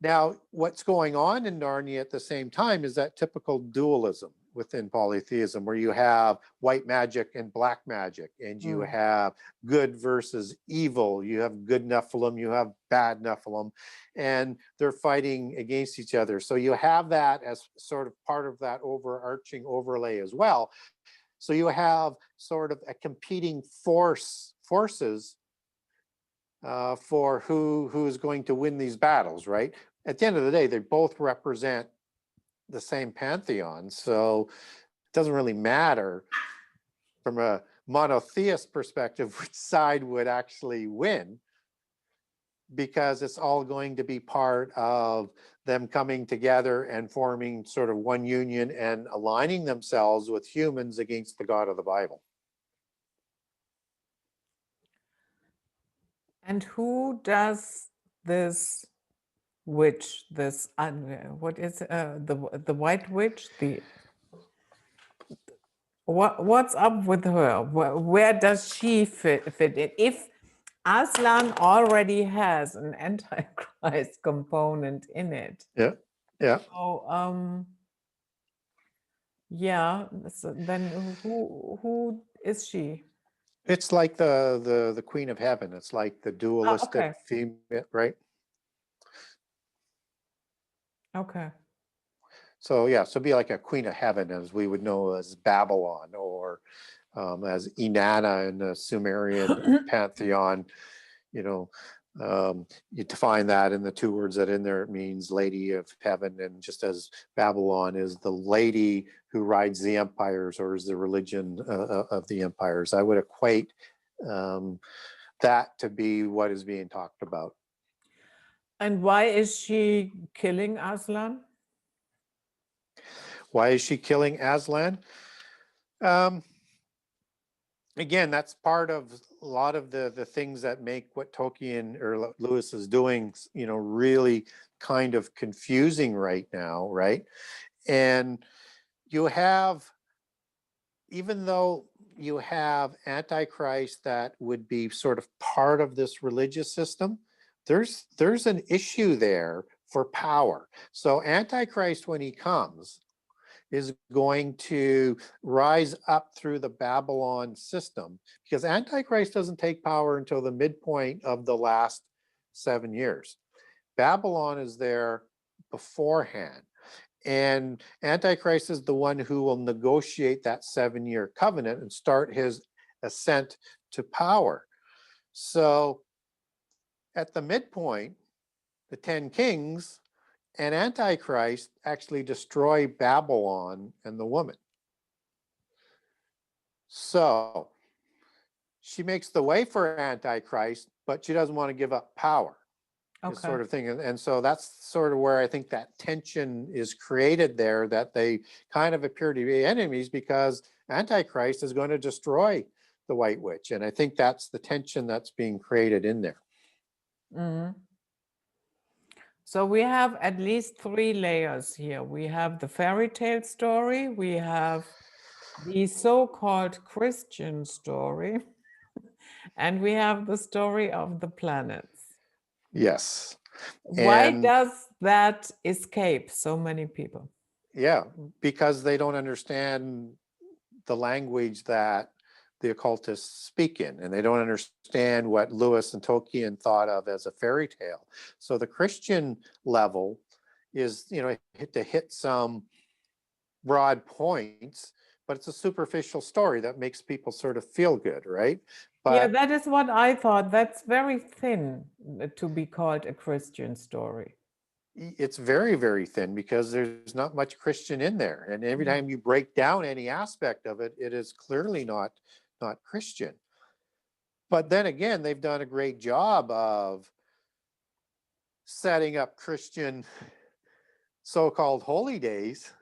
Now, what's going on in Narnia at the same time is that typical dualism within polytheism, where you have white magic and black magic, and you have good versus evil. You have good Nephilim, you have bad Nephilim, and they're fighting against each other. So you have that as sort of part of that overarching overlay as well. So you have sort of a competing forces for who's going to win these battles, right? At the end of the day, they both represent the same pantheon, so it doesn't really matter from a monotheist perspective which side would actually win, because it's all going to be part of them coming together and forming sort of one union and aligning themselves with humans against the God of the Bible. And who does this witch, this, what is the white witch? What's up with her? Where does she fit in? If Aslan already has an Antichrist component in it. Yeah, yeah. So, yeah, so then who is she? It's like the Queen of Heaven. It's like the dualistic okay. female, right? Okay. So yeah, so it'd be like a Queen of Heaven, as we would know as Babylon, or as Inanna in the Sumerian pantheon. You know, you define that in the two words that in there, it means Lady of Heaven. And just as Babylon is the lady who rides the empires, or is the religion of the empires, I would equate that to be what is being talked about. And why is she killing Aslan? Why is she killing Aslan? Um, Again, that's part of a lot of the things that make what Tolkien or Lewis is doing, really kind of confusing right now, right? And you have, even though you have Antichrist that would be sort of part of this religious system, there's an issue there for power. So Antichrist, when he comes, is going to rise up through the Babylon system, because Antichrist doesn't take power until the midpoint of the last 7 years. Babylon is there beforehand. And Antichrist is the one who will negotiate that 7-year covenant and start his ascent to power. So at the midpoint, the 10 kings and Antichrist actually destroy Babylon and the woman. So she makes the way for Antichrist, but she doesn't want to give up power. Okay. Sort of thing. And so that's sort of where I think that tension is created there, that they kind of appear to be enemies because Antichrist is going to destroy the White Witch. And I think that's the tension that's being created in there. Mm-hmm. So we have at least 3 layers here. We have the fairy tale story, we have the so-called Christian story, and we have the story of the planets. Yes. Why does that escape so many people? Yeah, because they don't understand the language that the occultists speak in, and they don't understand what Lewis and Tolkien thought of as a fairy tale. So the Christian level is, to hit some broad points, but it's a superficial story that makes people sort of feel good, right? But yeah, that is what I thought. That's very thin to be called a Christian story. It's very, very thin because there's not much Christian in there. And every time you break down any aspect of it, it is clearly not Christian. But then again, they've done a great job of setting up Christian so-called holy days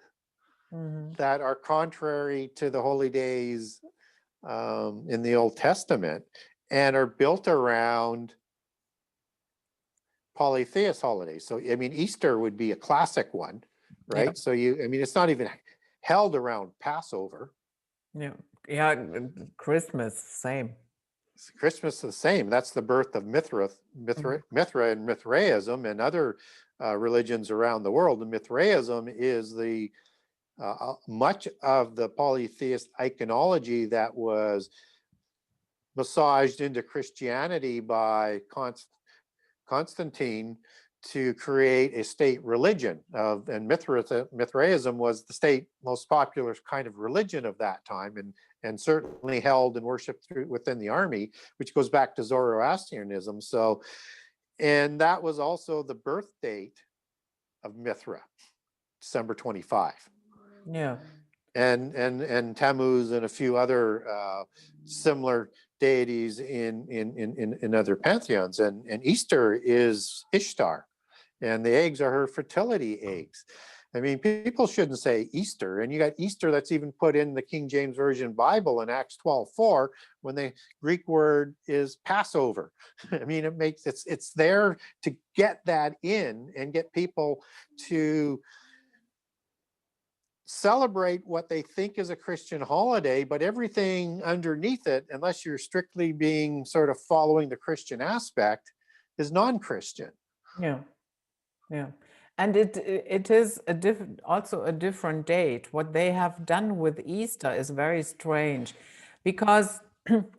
that are contrary to the holy days in the Old Testament and are built around polytheist holidays. So, I mean, Easter would be a classic one, right? Yeah. So it's not even held around Passover. Yeah, Christmas, same. Christmas is the same. That's the birth of Mithra and Mithraism and other religions around the world. And Mithraism is the much of the polytheist iconology that was massaged into Christianity by Constantine to create a state religion and Mithraism was the state most popular kind of religion of that time, and certainly held and worshipped within the army, which goes back to Zoroastrianism. So, and that was also the birth date of Mithra, December 25. Yeah. And Tammuz and a few other similar deities in other pantheons. And Easter is Ishtar, and the eggs are her fertility eggs. I mean, people shouldn't say Easter, and you got Easter that's even put in the King James Version Bible in Acts 12:4 when the Greek word is Passover. I mean, it's there to get that in and get people to celebrate what they think is a Christian holiday, but everything underneath it, unless you're strictly being sort of following the Christian aspect, is non-Christian. Yeah, yeah. And it is also a different date. What they have done with Easter is very strange because,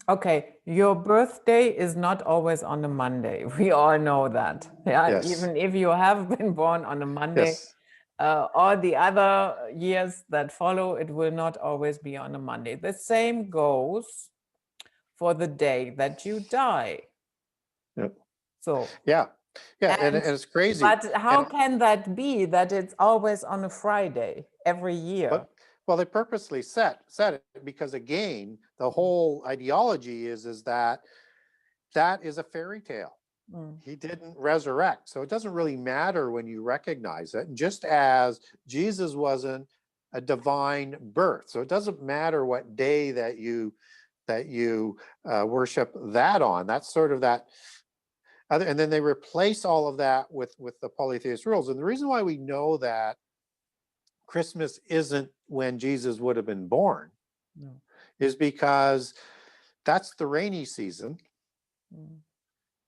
okay, your birthday is not always on a Monday. We all know that. Yeah, yes. Even if you have been born on a Monday, yes. All the other years that follow, it will not always be on a Monday. The same goes for the day that you die. Yep. So yeah, and it's crazy. But how can that be that it's always on a Friday every year? Well, they purposely set it because, again, the whole ideology is that is a fairy tale. Mm. He didn't resurrect. So it doesn't really matter when you recognize it. And just as Jesus wasn't a divine birth, so it doesn't matter what day that you worship that on. That's sort of that other, and then they replace all of that with the polytheist rules. And the reason why we know that Christmas isn't when Jesus would have been born No. is because that's the rainy season. Mm.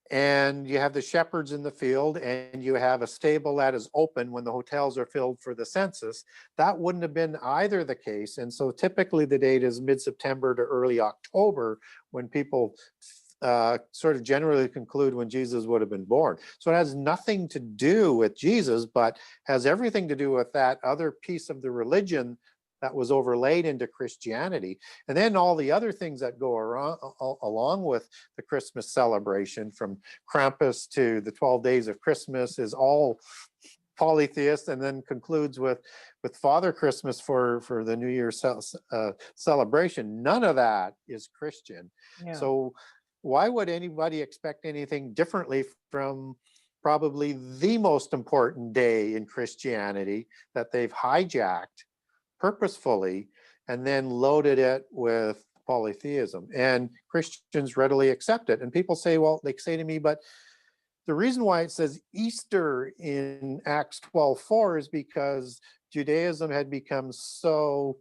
And you have the shepherds in the field, and you have a stable that is open when the hotels are filled for the census. That wouldn't have been either the case. And so typically the date is mid-September to early October when people sort of generally conclude when Jesus would have been born. So it has nothing to do with Jesus, but has everything to do with that other piece of the religion that was overlaid into Christianity. And then all the other things that go around, along with the Christmas celebration, from Krampus to the 12 days of Christmas, is all polytheist, and then concludes with Father Christmas for the New Year celebration. None of that is Christian. Yeah. So why would anybody expect anything differently from probably the most important day in Christianity that they've hijacked purposefully and then loaded it with polytheism? And Christians readily accept it. And people say, well, they say to me, but the reason why it says Easter in Acts 12:4 is because Judaism had become so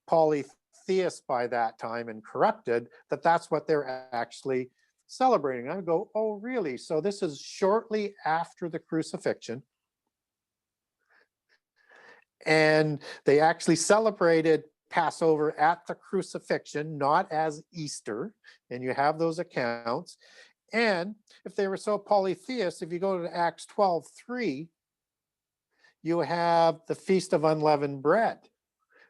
polytheist by that time and corrupted that that's what they're actually celebrating. I would go, oh, really? So this is shortly after the crucifixion. And they actually celebrated Passover at the crucifixion, not as Easter. And you have those accounts. And if they were so polytheist, if you go to Acts 12:3, you have the Feast of Unleavened Bread,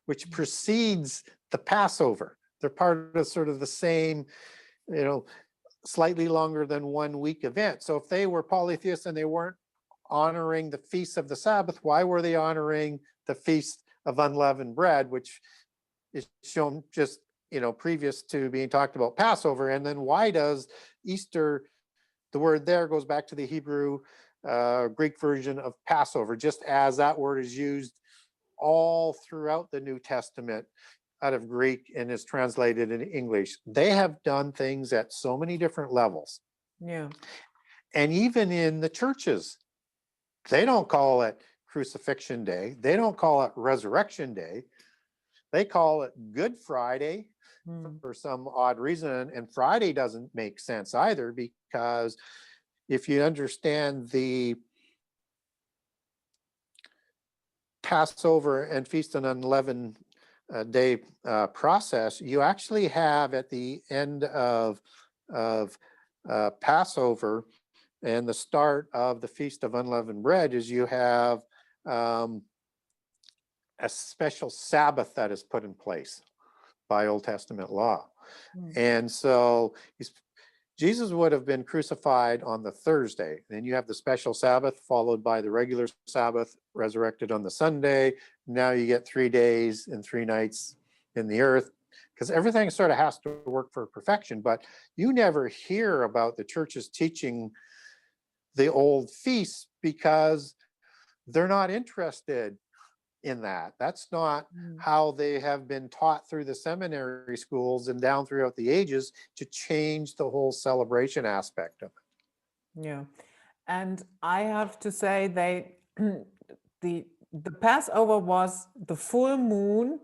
which precedes the Passover. They're part of sort of the same, slightly longer than 1 week event. So if they were polytheists and they weren't honoring the Feast of the Sabbath, why were they honoring the Feast of Unleavened Bread, which is shown just, previous to being talked about Passover? And then why does Easter, the word there goes back to the Hebrew, Greek version of Passover, just as that word is used all throughout the New Testament out of Greek and is translated in English. They have done things at so many different levels. Yeah. And even in the churches, they don't call it Crucifixion Day. They don't call it Resurrection Day. They call it Good Friday for some odd reason. And Friday doesn't make sense either, because if you understand the Passover and Feast on Unleavened Day process, you actually have at the end of Passover and the start of the Feast of Unleavened Bread is you have a special Sabbath that is put in place by Old Testament law. And so Jesus would have been crucified on the Thursday. Then you have the special Sabbath followed by the regular Sabbath, resurrected on the Sunday. Now you get 3 days and 3 nights in the earth, because everything sort of has to work for perfection. But you never hear about the churches teaching the old feasts because they're not interested in that. That's not how they have been taught through the seminary schools and down throughout the ages to change the whole celebration aspect of it. Yeah. And I have to say the Passover was the full moon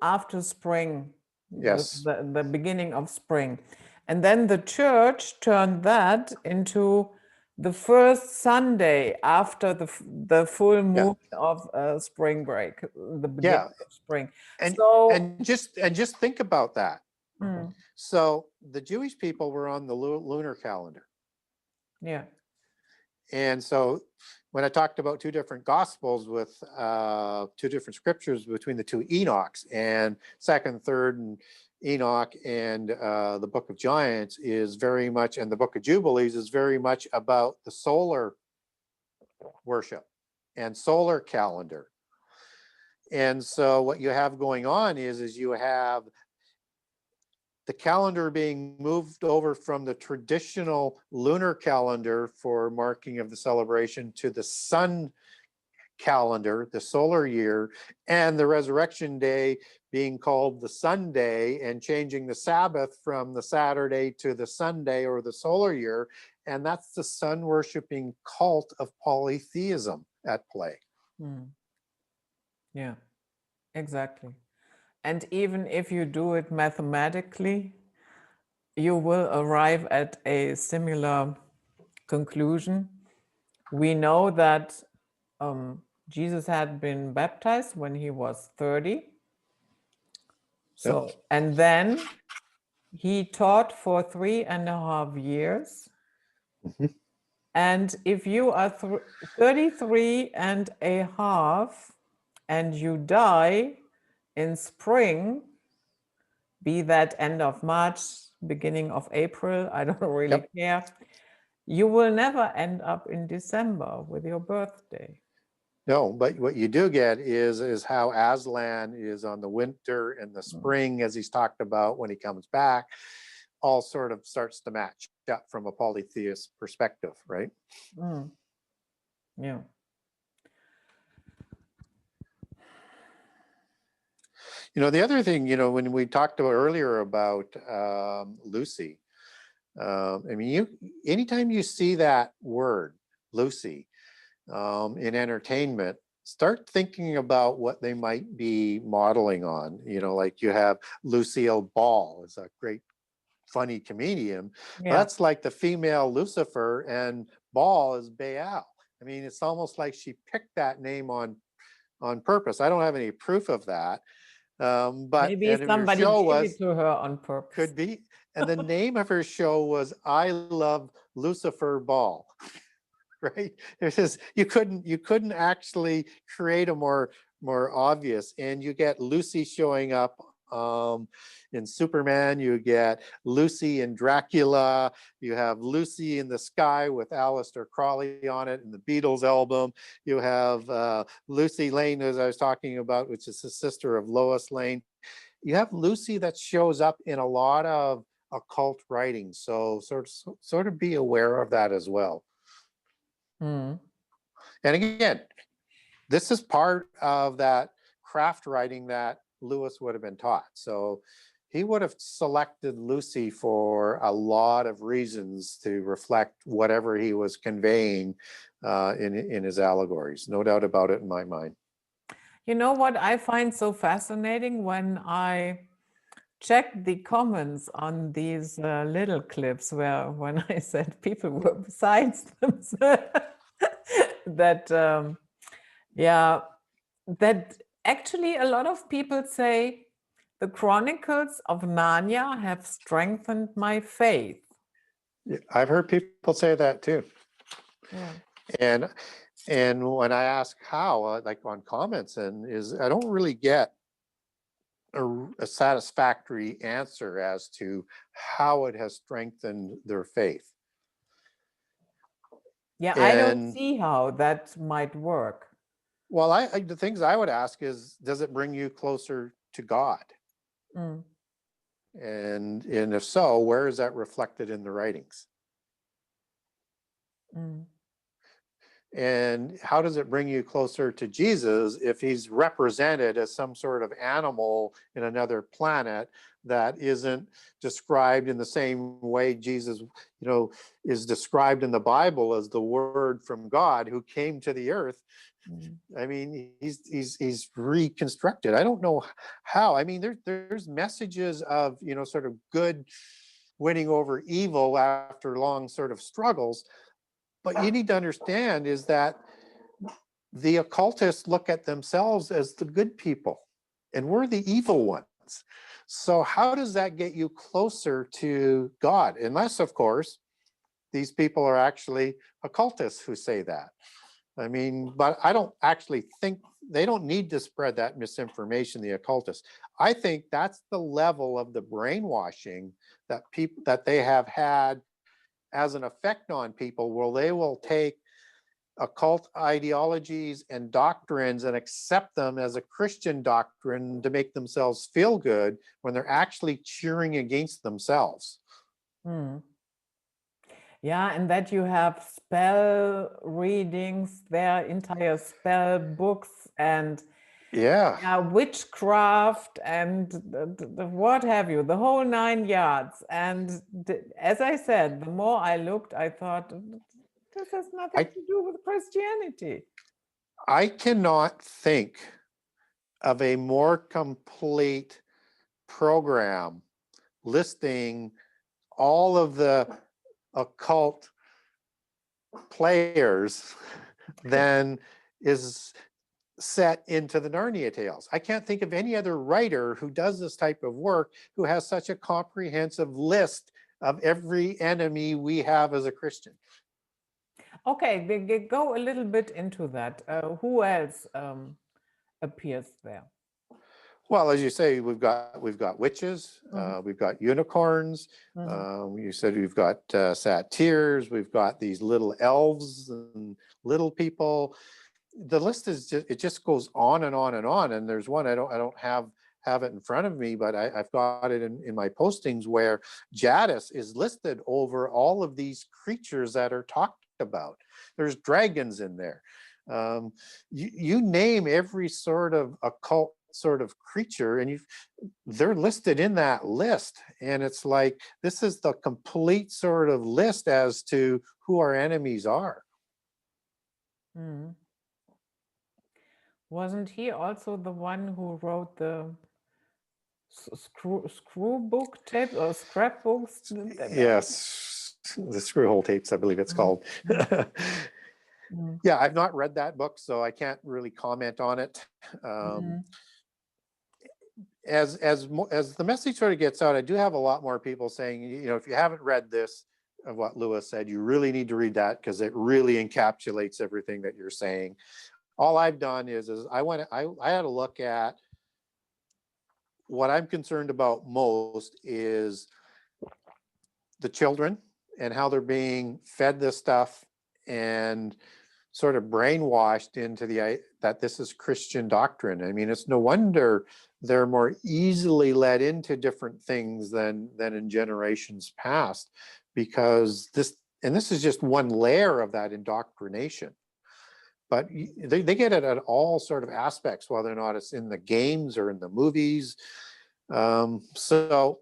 after spring, Yes. the beginning of spring. And then the church turned that into the first Sunday after the full moon of spring break, the beginning of spring. And so and just think about that. So the Jewish people were on the lunar calendar. Yeah. And so when I talked about 2 different gospels with 2 different scriptures between the 2 Enochs, and 2nd, 3rd, and Enoch and the Book of Giants is very much, and the Book of Jubilees is very much about the solar worship and solar calendar. And so what you have going on is you have the calendar being moved over from the traditional lunar calendar for marking of the celebration to the sun calendar, the solar year, and the resurrection day being called the Sunday, and changing the Sabbath from the Saturday to the Sunday or the solar year. And that's the sun worshiping cult of polytheism at play. Yeah, exactly. And even if you do it mathematically, you will arrive at a similar conclusion. We know that Jesus had been baptized when he was 30. So, Yep. and then he taught for 3.5 years. And if you are 33 and a half and you die in spring, be that end of March, beginning of April, I don't really care, you will never end up in December with your birthday. No, but what you do get is how Aslan is on the winter and the spring, as he's talked about when he comes back, all sort of starts to match up from a polytheist perspective, right? Yeah. The other thing, when we talked about earlier about Lucy, anytime you see that word, Lucy, in entertainment, start thinking about what they might be modeling on. Like you have Lucille Ball is a great funny comedian. Yeah. That's like the female Lucifer, and Ball is Baal. It's almost like she picked that name on purpose. I don't have any proof of that. But maybe somebody gave it to her on purpose. Could be. And the name of her show was I Love Lucifer Ball. Right? It says you couldn't actually create a more obvious. And you get Lucy showing up in Superman, you get Lucy in Dracula, you have Lucy in the Sky with Aleister Crowley on it in the Beatles album, you have Lucy Lane, as I was talking about, which is the sister of Lois Lane. You have Lucy that shows up in a lot of occult writing, so sort of be aware of that as well. And again, this is part of that craft writing that Lewis would have been taught. So he would have selected Lucy for a lot of reasons to reflect whatever he was conveying in his allegories. No doubt about it in my mind. You know what I find so fascinating when I check the comments on these little clips when I said people were besides themselves, that that actually a lot of people say the Chronicles of Narnia have strengthened my faith. Yeah, I've heard people say that too. Yeah. And when I ask how, like on comments, I don't really get a satisfactory answer as to how it has strengthened their faith. Yeah, I don't see how that might work. Well, the things I would ask is, does it bring you closer to God? And if so, where is that reflected in the writings? And how does it bring you closer to Jesus if he's represented as some sort of animal in another planet that isn't described in the same way Jesus, is described in the Bible as the Word from God who came to the earth? He's reconstructed. I don't know how. There's messages of, sort of good winning over evil after long sort of struggles. But you need to understand is that the occultists look at themselves as the good people, and we're the evil ones. So how does that get you closer to God? Unless, of course, these people are actually occultists who say that. But I don't actually think they don't need to spread that misinformation, the occultists. I think that's the level of the brainwashing that they have had as an effect on people, where they will take occult ideologies and doctrines and accept them as a Christian doctrine to make themselves feel good when they're actually cheering against themselves. Hmm. Yeah, and that you have spell readings, their entire spell books, and Yeah. witchcraft, and what have you, the whole 9 yards. And as I said, the more I looked, I thought, this has nothing to do with Christianity. I cannot think of a more complete program listing all of the occult players than is set into the Narnia tales. I can't think of any other writer who does this type of work who has such a comprehensive list of every enemy we have as a Christian. Okay, they go a little bit into that. Who else appears there? Well, as you say, we've got witches, we've got unicorns. You said we've got satyrs. We've got these little elves and little people. The list is just goes on and on and on. And there's one I don't have it in front of me, but I've got it in my postings where Jadis is listed over all of these creatures that are talked about. There's dragons in there. You name every sort of occult sort of creature and they're listed in that list, and it's like this is the complete sort of list as to who our enemies are. Wasn't he also the one who wrote the screw book tape or scrapbooks? Yes, the Screwhole Tapes, I believe it's called. Yeah, I've not read that book, so I can't really comment on it. As the message sort of gets out, I do have a lot more people saying, if you haven't read this, of what Lewis said, you really need to read that because it really encapsulates everything that you're saying. All I've done is I had a look at what I'm concerned about most is the children and how they're being fed this stuff and sort of brainwashed into that this is Christian doctrine. I mean, it's no wonder they're more easily led into different things than in generations past, because this is just one layer of that indoctrination. But they get it at all sort of aspects, whether or not it's in the games or in the movies. So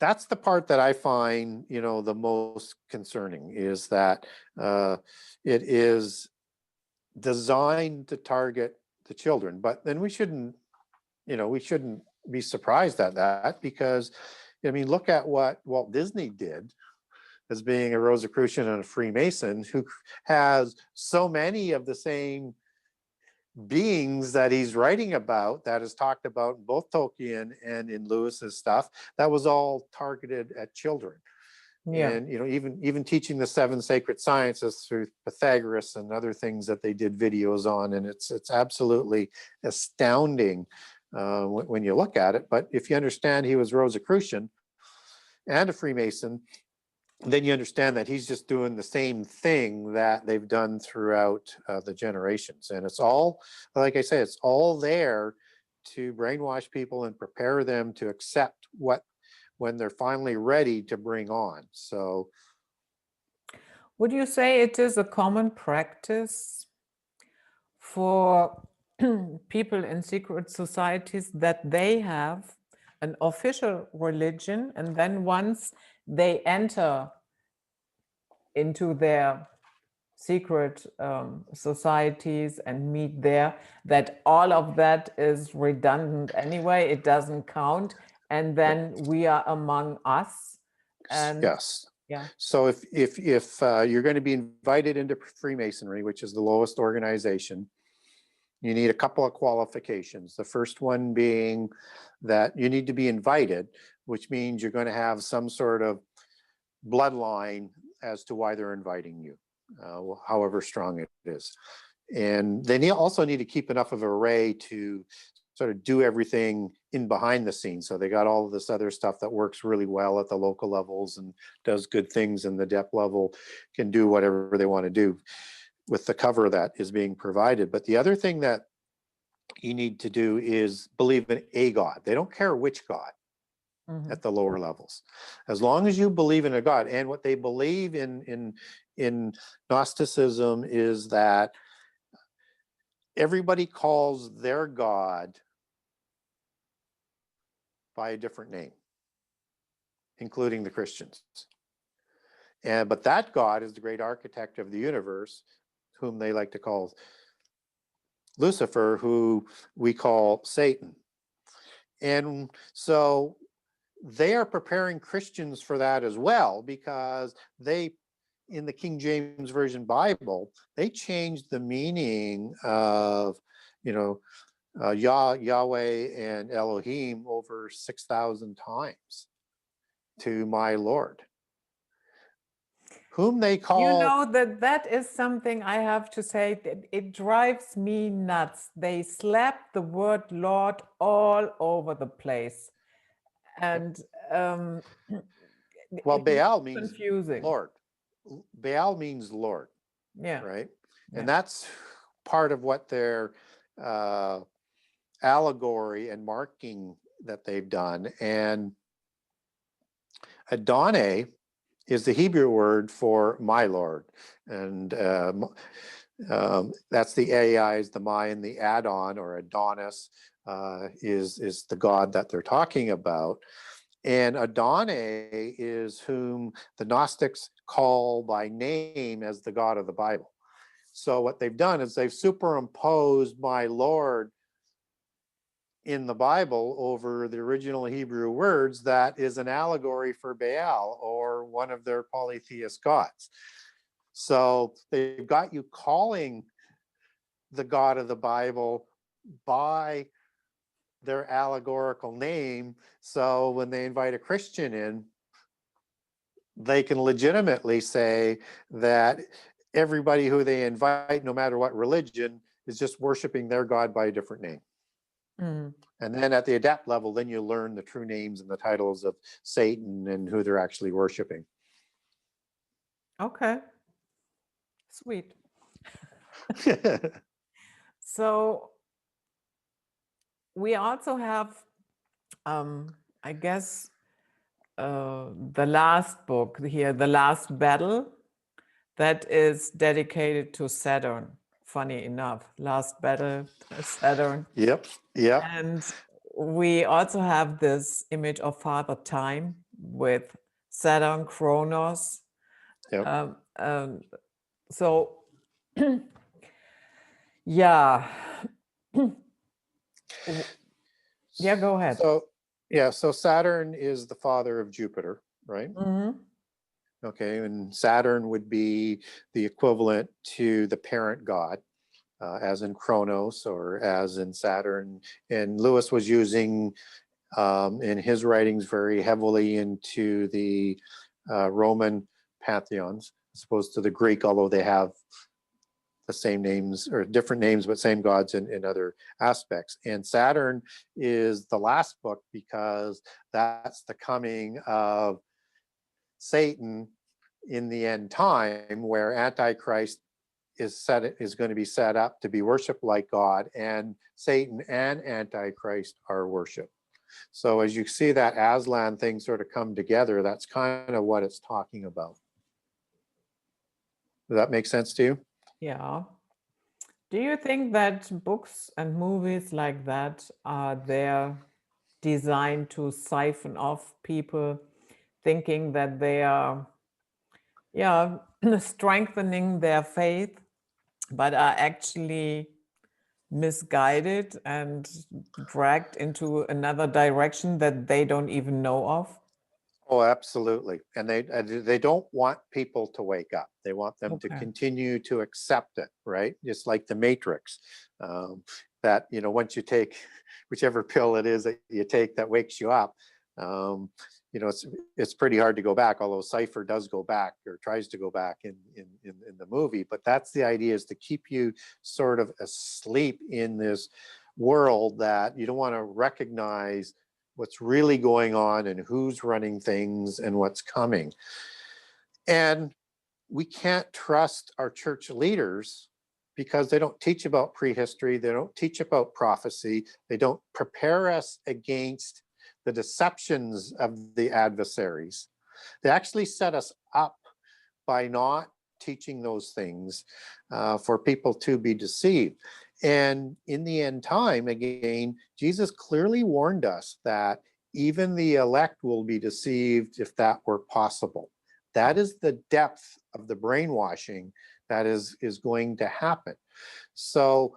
that's the part that I find, the most concerning, is that it is designed to target the children. But then we shouldn't be surprised at that, because, look at what Walt Disney did as being a Rosicrucian and a Freemason, who has so many of the same beings that he's writing about, that is talked about in both Tolkien and in Lewis's stuff, that was all targeted at children. Yeah. And even teaching the 7 sacred sciences through Pythagoras and other things that they did videos on, and it's absolutely astounding when you look at it. But if you understand he was Rosicrucian and a Freemason, then you understand that he's just doing the same thing that they've done throughout the generations. And it's all, like I say, it's all there to brainwash people and prepare them to accept when they're finally ready to bring on. So would you say it is a common practice for people in secret societies that they have an official religion, and then once they enter into their secret societies and meet there, that all of that is redundant anyway, it doesn't count, and then we are among us? And yes. Yeah. So if you're going to be invited into Freemasonry, which is the lowest organization, you need a couple of qualifications. The first one being that you need to be invited, which means you're going to have some sort of bloodline as to why they're inviting you, however strong it is. And they also need to keep enough of an array to sort of do everything in behind the scenes. So they got all of this other stuff that works really well at the local levels and does good things, and the depth level can do whatever they want to do with the cover that is being provided. But the other thing that you need to do is believe in a God. They don't care which God at the lower levels, as long as you believe in a God. And what they believe in Gnosticism is that everybody calls their God by a different name, including the Christians. But that God is the great architect of the universe, whom they like to call Lucifer, who we call Satan. And so they are preparing Christians for that as well, because they, in the King James Version Bible, they changed the meaning of, Yahweh and Elohim over 6,000 times to my Lord, whom they call. That is something I have to say. It drives me nuts. They slap the word Lord all over the place. And Well, Baal means confusing. Lord. Baal means Lord. Yeah. Right. Yeah. And that's part of what their allegory and marking that they've done. And Adonai is the Hebrew word for my Lord. And that's the AI is the my, and the Adon or Adonis is the God that they're talking about. And Adonai is whom the Gnostics call by name as the God of the Bible. So what they've done is they've superimposed my Lord in the Bible over the original Hebrew words that is an allegory for Baal, or one of their polytheist gods. So they've got you calling the God of the Bible by their allegorical name. So when they invite a Christian in, they can legitimately say that everybody who they invite, no matter what religion, is just worshiping their God by a different name. And then at the adept level, then you learn the true names and the titles of Satan and who they're actually worshiping. Okay. Sweet. So we also have, I guess, the last book here, The Last Battle, that is dedicated to Saturn. Funny enough, Last Battle, Saturn. Yep. And we also have this image of Father Time with Saturn, Kronos. Yep. So, yeah. Yeah, go ahead. So Saturn is the father of Jupiter, right? Okay, and Saturn would be the equivalent to the parent god, as in Kronos or as in Saturn. And Lewis was using in his writings very heavily into the Roman pantheons, as opposed to the Greek, although they have the same names or different names, but same gods in other aspects. And Saturn is the last book because that's the coming of Satan in the end time, where Antichrist is going to be set up to be worshipped like God, and Satan and Antichrist are worshipped. So as you see that Aslan thing sort of come together, that's kind of what it's talking about. Does that make sense to you? Yeah. Do you think that books and movies like that are there designed to siphon off people, thinking that they are, strengthening their faith, but are actually misguided and dragged into another direction that they don't even know of? Oh, absolutely. And they don't want people to wake up. They want them to continue to accept it, right? It's like the Matrix, that, once you take whichever pill it is that you take that wakes you up, it's pretty hard to go back, although Cypher does go back or tries to go back in the movie. But that's the idea, is to keep you sort of asleep in this world that you don't want to recognize what's really going on and who's running things and what's coming. And we can't trust our church leaders because they don't teach about prehistory, they don't teach about prophecy, they don't prepare us against the deceptions of the adversaries. They actually set us up by not teaching those things for people to be deceived. And in the end time, again, Jesus clearly warned us that even the elect will be deceived if that were possible. That is the depth of the brainwashing that is going to happen. So,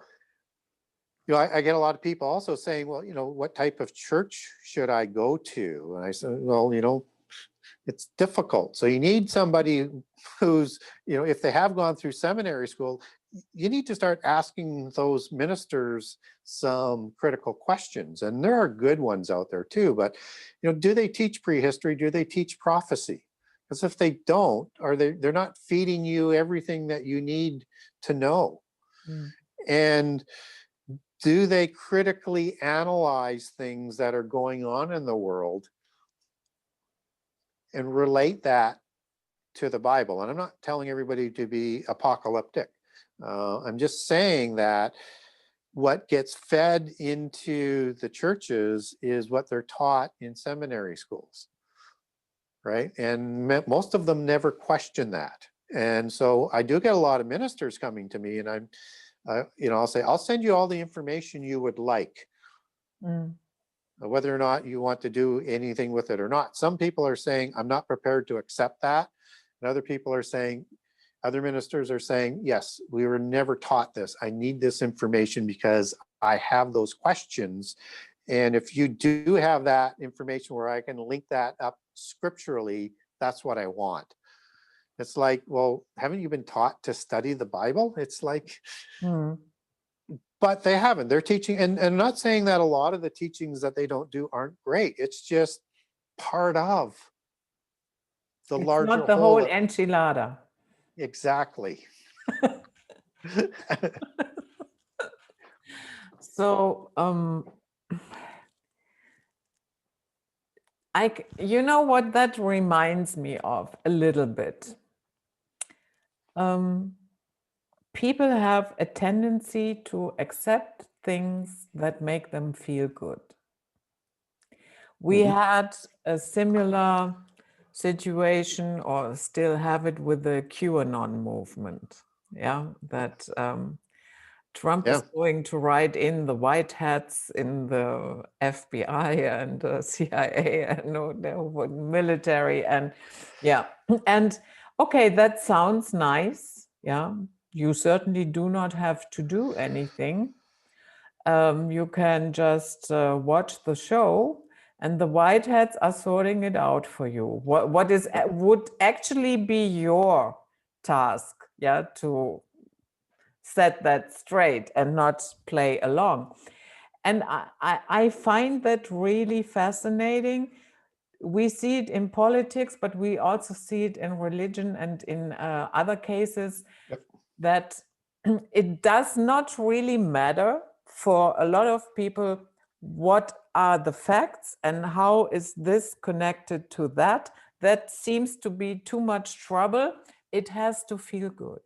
I get a lot of people also saying, well, what type of church should I go to? And I said, well, it's difficult. So you need somebody who's, if they have gone through seminary school, you need to start asking those ministers some critical questions. And there are good ones out there too, but, do they teach prehistory? Do they teach prophecy? Because if they don't, they're not feeding you everything that you need to know. And do they critically analyze things that are going on in the world and relate that to the Bible? And I'm not telling everybody to be apocalyptic. I'm just saying that what gets fed into the churches is what they're taught in seminary schools, right? And most of them never question that. And so I do get a lot of ministers coming to me, and I'll say, I'll send you all the information you would like. Whether or not you want to do anything with it or not. Some people are saying, I'm not prepared to accept that. And other ministers are saying, yes, we were never taught this. I need this information because I have those questions. And if you do have that information where I can link that up scripturally, that's what I want. It's like, well, haven't you been taught to study the Bible? It's like, but they haven't. They're teaching, and I'm not saying that a lot of the teachings that they don't do aren't great. It's just part of the larger not the whole enchilada. Exactly. So, what that reminds me of a little bit. People have a tendency to accept things that make them feel good. We had a similar situation, or still have it, with the QAnon movement. Yeah, that Trump is going to write in the white hats in the FBI and the CIA and the military, and and okay, that sounds nice. Yeah, you certainly do not have to do anything. You can just watch the show, and the white hats are sorting it out for you. What would actually be your task? Yeah, to set that straight and not play along. And I find that really fascinating. We see it in politics, but we also see it in religion and in other cases, that it does not really matter for a lot of people what are the facts and how is this connected to that. That seems to be too much trouble. It has to feel good.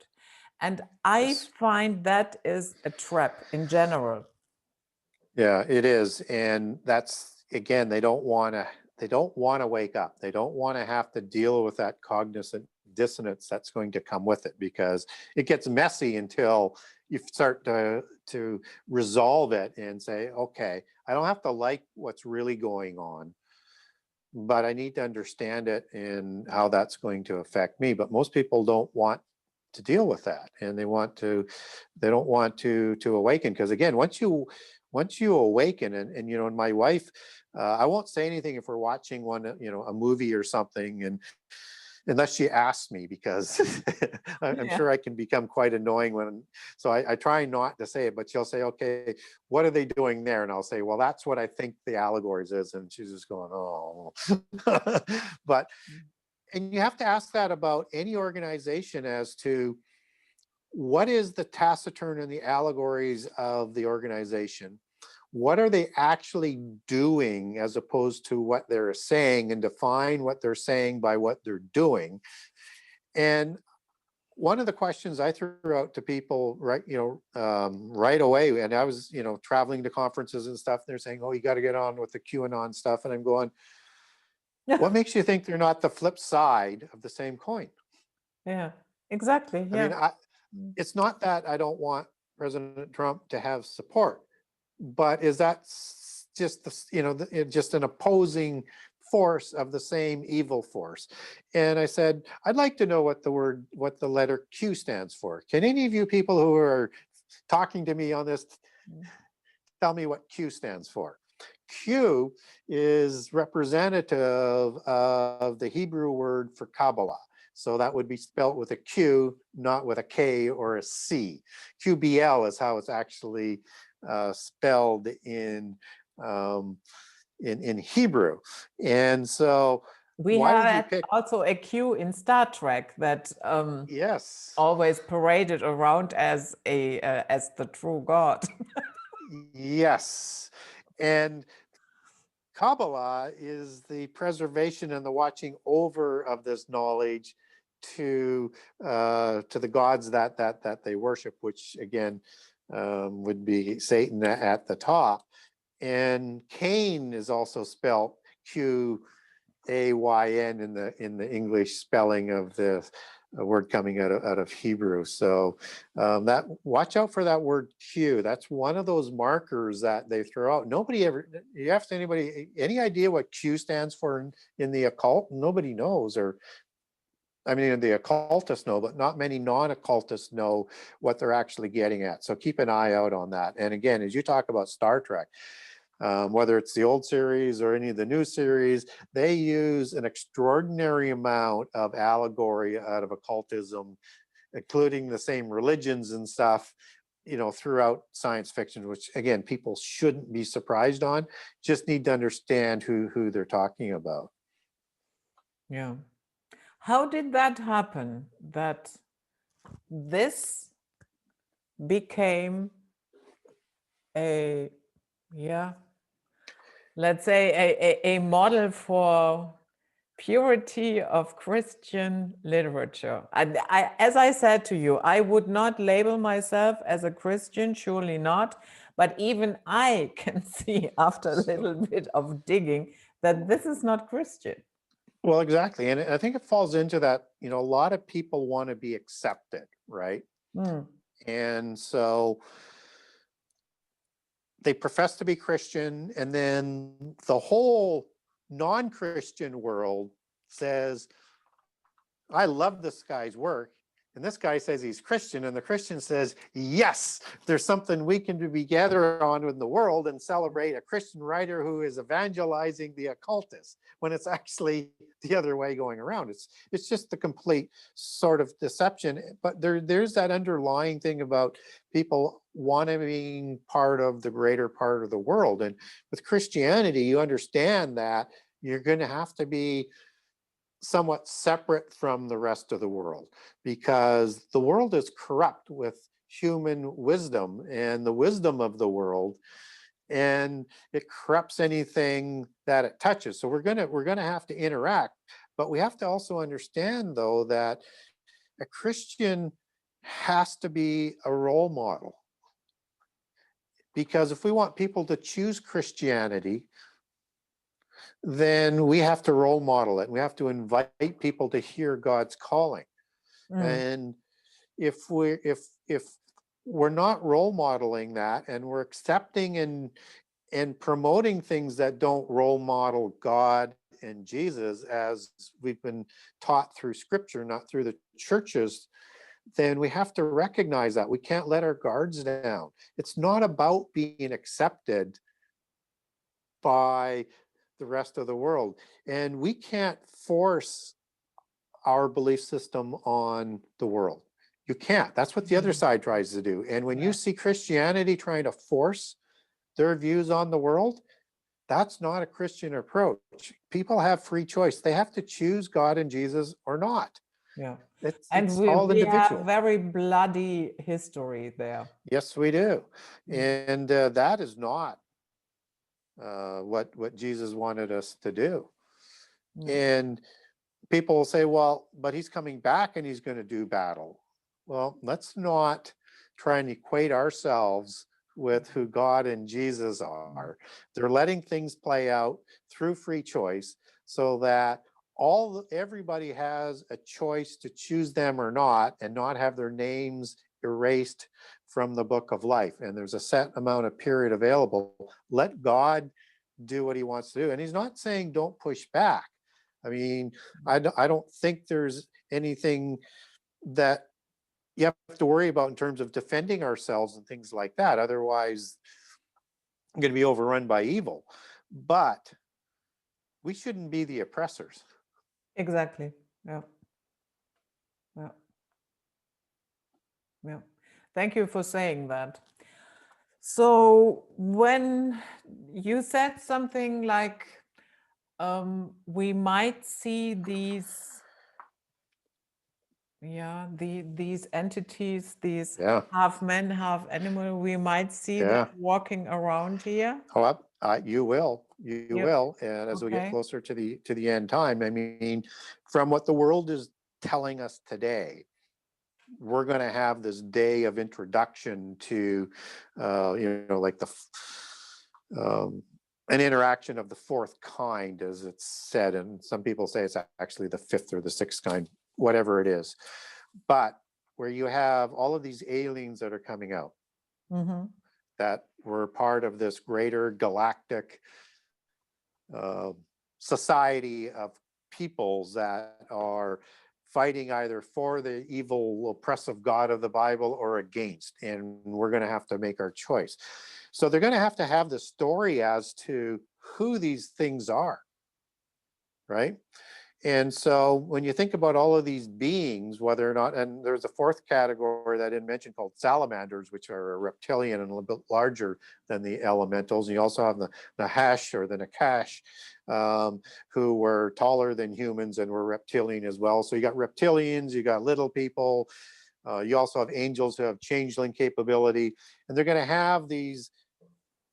And I find that is a trap in general. Yeah, it is. And that's, again, they don't want to wake up. They don't want to have to deal with that cognizant dissonance that's going to come with it, because it gets messy until you start to resolve it and say, okay, I don't have to like what's really going on, but I need to understand it and how that's going to affect me. But most people don't want to deal with that, and they don't want to awaken, because again, once you awaken, and my wife, I won't say anything if we're watching a movie or something, and unless she asks me, because I'm sure I can become quite annoying so I try not to say it, but she'll say, okay, what are they doing there? And I'll say, well, that's what I think the allegories is. And she's just going, oh. And you have to ask that about any organization as to what is the taciturn and the allegories of the organization. what are they actually doing as opposed to what they're saying, and define what they're saying by what they're doing. And one of the questions I threw out to people right away, and I was, traveling to conferences and stuff, they're saying, oh, you got to get on with the QAnon stuff. And I'm going, what makes you think they're not the flip side of the same coin? Yeah, exactly. I mean, it's not that I don't want President Trump to have support, but is that just just an opposing force of the same evil force? And I said, I'd like to know what the letter Q stands for. Can any of you people who are talking to me on this tell me what Q stands for? Q is representative of the Hebrew word for Kabbalah. So that would be spelt with a Q, not with a K or a C. QBL is how it's actually spelled in Hebrew. And so we why would you had pick? also a Q in Star Trek that Yes, always paraded around as the true God. yes. And Kabbalah is the preservation and the watching over of this knowledge to the gods that they worship, which again would be Satan at the top. And Cain is also spelled Q-A-Y-N in the English spelling of the word coming out of Hebrew. So that watch out for that word Q. That's one of those markers that they throw out. Nobody ever, you ask anybody, any idea what Q stands for in the occult? Nobody knows, or I mean, the occultists know, but not many non-occultists know what they're actually getting at. So keep an eye out on that. And again, as you talk about Star Trek, whether it's the old series or any of the new series, they use an extraordinary amount of allegory out of occultism, including the same religions and stuff, throughout science fiction, which again, people shouldn't be surprised on, just need to understand who they're talking about. Yeah. How did that happen, that this became let's say a model for purity of Christian literature? As I said to you, I would not label myself as a Christian, surely not, but even I can see after a little bit of digging that this is not Christian. Well, exactly. And I think it falls into that, a lot of people want to be accepted, right? And so they profess to be Christian, and then the whole non-Christian world says, I love this guy's work. And this guy says he's Christian, and the Christian says, yes, there's something we can be gathered on in the world and celebrate a Christian writer who is evangelizing the occultists, when it's actually the other way going around. It's just the complete sort of deception. But there's that underlying thing about people wanting being part of the greater part of the world. And with Christianity, you understand that you're going to have to be somewhat separate from the rest of the world, because the world is corrupt with human wisdom and the wisdom of the world, and it corrupts anything that it touches. So we're gonna have to interact, but we have to also understand, though, that a Christian has to be a role model, because if we want people to choose Christianity, then we have to role model it. We have to invite people to hear God's calling. And if we're not role modeling that, and we're accepting and promoting things that don't role model God and Jesus, as we've been taught through Scripture, not through the churches, then we have to recognize that we can't let our guards down. It's not about being accepted by the rest of the world, and we can't force our belief system on the world. You can't. That's what the other side tries to do. And when you see Christianity trying to force their views on the world, that's not a Christian approach. People have free choice. They have to choose God and Jesus or not. It's all we individual. have very bloody history there. Yes, we do. And that is not what Jesus wanted us to do. Mm. And people will say, well, but he's coming back and he's going to do battle. Well, let's not try and equate ourselves with who God and Jesus are. They're letting things play out through free choice so that everybody has a choice to choose them or not, and not have their names erased from the book of life. And there's a set amount of period available. Let God do what he wants to do. And he's not saying don't push back. I mean, I don't think there's anything that you have to worry about in terms of defending ourselves and things like that. Otherwise, I'm going to be overrun by evil. But we shouldn't be the oppressors. Exactly. Yeah. Yeah. Yeah. Thank you for saying that. So when you said something like, we might see these, these entities, these Yeah. half man, half animal, we might see them Yeah. walking around here. Oh, you will. You Yep. will. And as we get Okay. closer to the end time, I mean, from what the world is telling us today, we're going to have this day of introduction to, like an interaction of the fourth kind, as it's said. And some people say it's actually the fifth or the sixth kind, whatever it is. But where you have all of these aliens that are coming out, Mm-hmm. that were part of this greater galactic society of peoples that are fighting either for the evil oppressive God of the Bible or against, and we're going to have to make our choice. So they're going to have the story as to who these things are, right? And so when you think about all of these beings, whether or not, and there's a fourth category that I didn't mention called salamanders, which are reptilian and a little bit larger than the elementals. And you also have the Nahash or the Nakash, who were taller than humans and were reptilian as well. So you got reptilians, you got little people, you also have angels who have changeling capability, and they're going to have these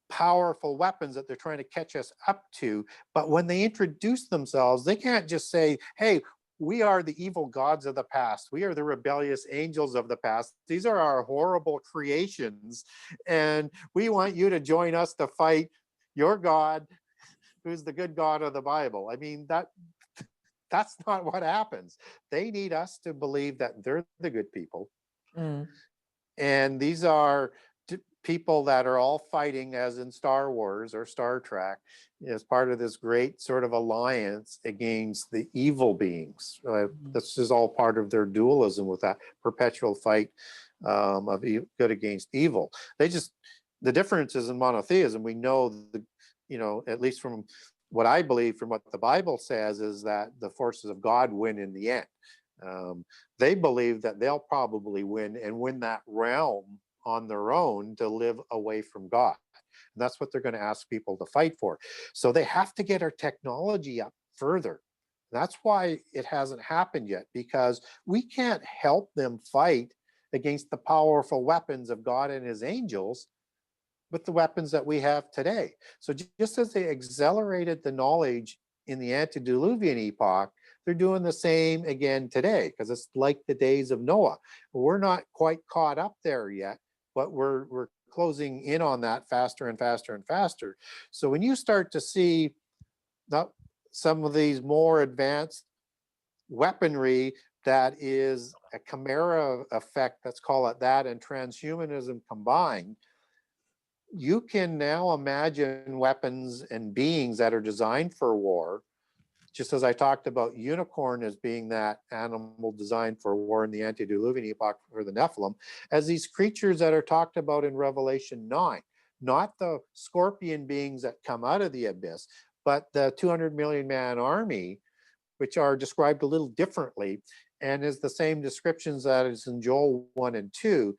powerful weapons that they're trying to catch us up to. But when they introduce themselves, they can't just say, hey, we are the evil gods of the past. We are the rebellious angels of the past. These are our horrible creations. And we want you to join us to fight your God, who's the good God of the Bible. I mean, that's not what happens. They need us to believe that they're the good people. Mm. And these are people that are all fighting, as in Star Wars or Star Trek, as part of this great sort of alliance against the evil beings. This is all part of their dualism with that perpetual fight of good against evil. The difference is in monotheism. We know, at least from what I believe, from what the Bible says, is that the forces of God win in the end. They believe that they'll probably win and win that realm on their own to live away from God. And that's what they're going to ask people to fight for. So they have to get our technology up further. That's why it hasn't happened yet, because we can't help them fight against the powerful weapons of God and his angels with the weapons that we have today. So just as they accelerated the knowledge in the antediluvian epoch, they're doing the same again today, because it's like the days of Noah. We're not quite caught up there yet, but we're closing in on that faster and faster and faster. So when you start to see some of these more advanced weaponry that is a chimera effect, let's call it that, and transhumanism combined, you can now imagine weapons and beings that are designed for war. Just as I talked about unicorn as being that animal designed for war in the antediluvian epoch for the Nephilim, as these creatures that are talked about in Revelation 9, not the scorpion beings that come out of the abyss, but the 200 million man army, which are described a little differently, and is the same descriptions that is in Joel 1 and 2.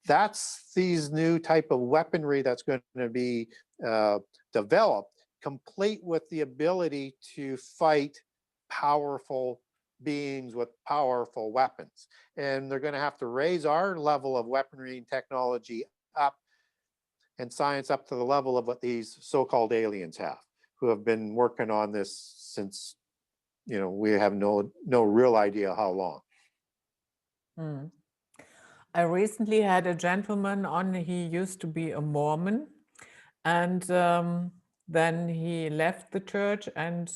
That's these new type of weaponry that's going to be developed, complete with the ability to fight powerful beings with powerful weapons. And they're going to have to raise our level of weaponry and technology up and science up to the level of what these so-called aliens have, who have been working on this since, we have no real idea how long. Hmm. I recently had a gentleman on, he used to be a Mormon, and then he left the church and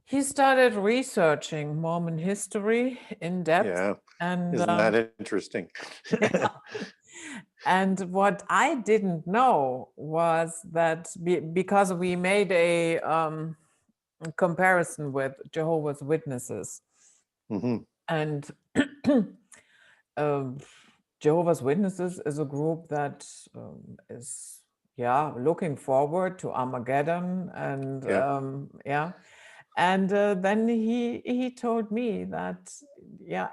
he started researching Mormon history in depth. Yeah, And isn't that interesting? yeah. And what I didn't know was that because we made a comparison with Jehovah's Witnesses, and um, Jehovah's Witnesses is a group that is, looking forward to Armageddon, and and then he told me that,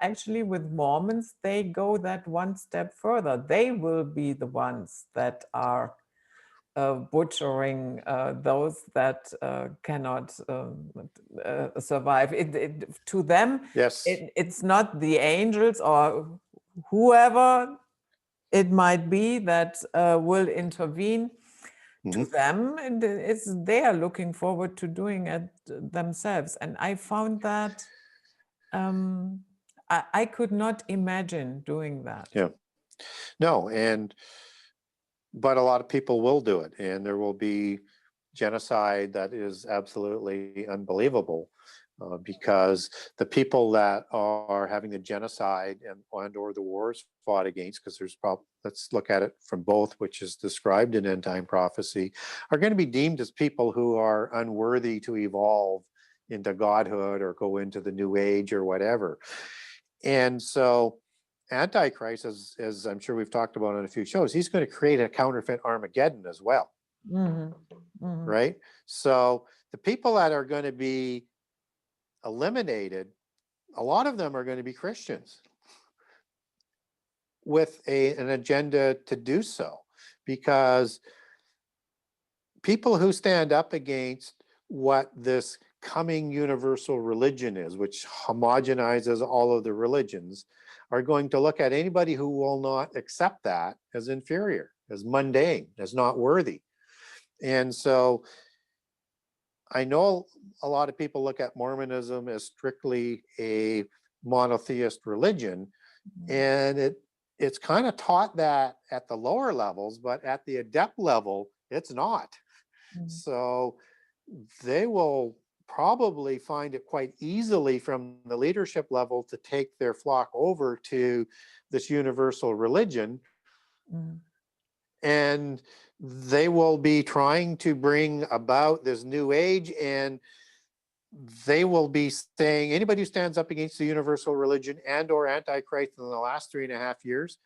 actually with Mormons, they go that one step further. They will be the ones that are butchering those that cannot survive. To them, Yes. it's not the angels or whoever it might be that will intervene. To them, and they are looking forward to doing it themselves. And I found that I could not imagine doing that. Yeah. No, but a lot of people will do it, and there will be genocide that is absolutely unbelievable, because the people that are having the genocide and or the wars fought against, because let's look at it from both, which is described in end time prophecy, are going to be deemed as people who are unworthy to evolve into godhood or go into the new age or whatever. And so Antichrist, as I'm sure we've talked about on a few shows, he's going to create a counterfeit Armageddon as well. Right? So the people that are going to be eliminated, a lot of them are going to be Christians with an agenda to do so, because people who stand up against what this coming universal religion is, which homogenizes all of the religions, are going to look at anybody who will not accept that as inferior, as mundane, as not worthy. And so I know a lot of people look at Mormonism as strictly a monotheist religion, and it's kind of taught that at the lower levels, but at the adept level, it's not. So they will probably find it quite easily from the leadership level to take their flock over to this universal religion. And they will be trying to bring about this new age, and they will be saying anybody who stands up against the universal religion and or Antichrist in the last 3.5 years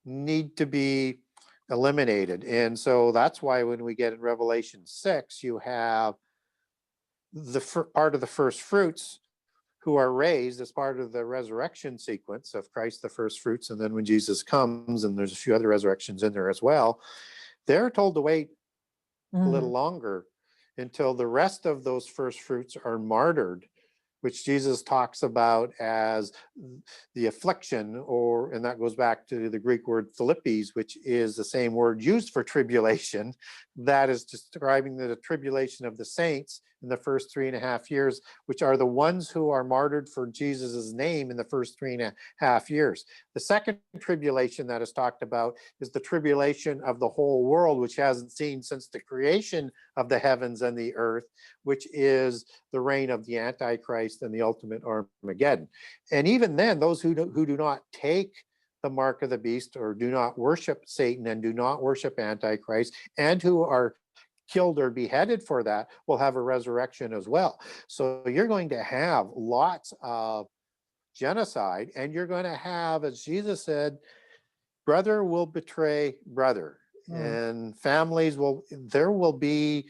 need to be eliminated. And so that's why when we get in Revelation 6, you have the part of the first fruits who are raised as part of the resurrection sequence of Christ, the first fruits. And then when Jesus comes, and there's a few other resurrections in there as well, they're told to wait a little longer until the rest of those first fruits are martyred, which Jesus talks about as the affliction, and that goes back to the Greek word Philippes, which is the same word used for tribulation. That is describing the tribulation of the saints in the first 3.5 years, which are the ones who are martyred for Jesus's name in the first 3.5 years. The second tribulation that is talked about is the tribulation of the whole world, which hasn't seen since the creation of the heavens and the earth, which is the reign of the Antichrist and the ultimate Armageddon. And even then, those who do not take the mark of the beast, or do not worship Satan and do not worship Antichrist, and who are killed or beheaded for that, will have a resurrection as well. So you're going to have lots of genocide, and you're going to have, as Jesus said, brother will betray brother, and there will be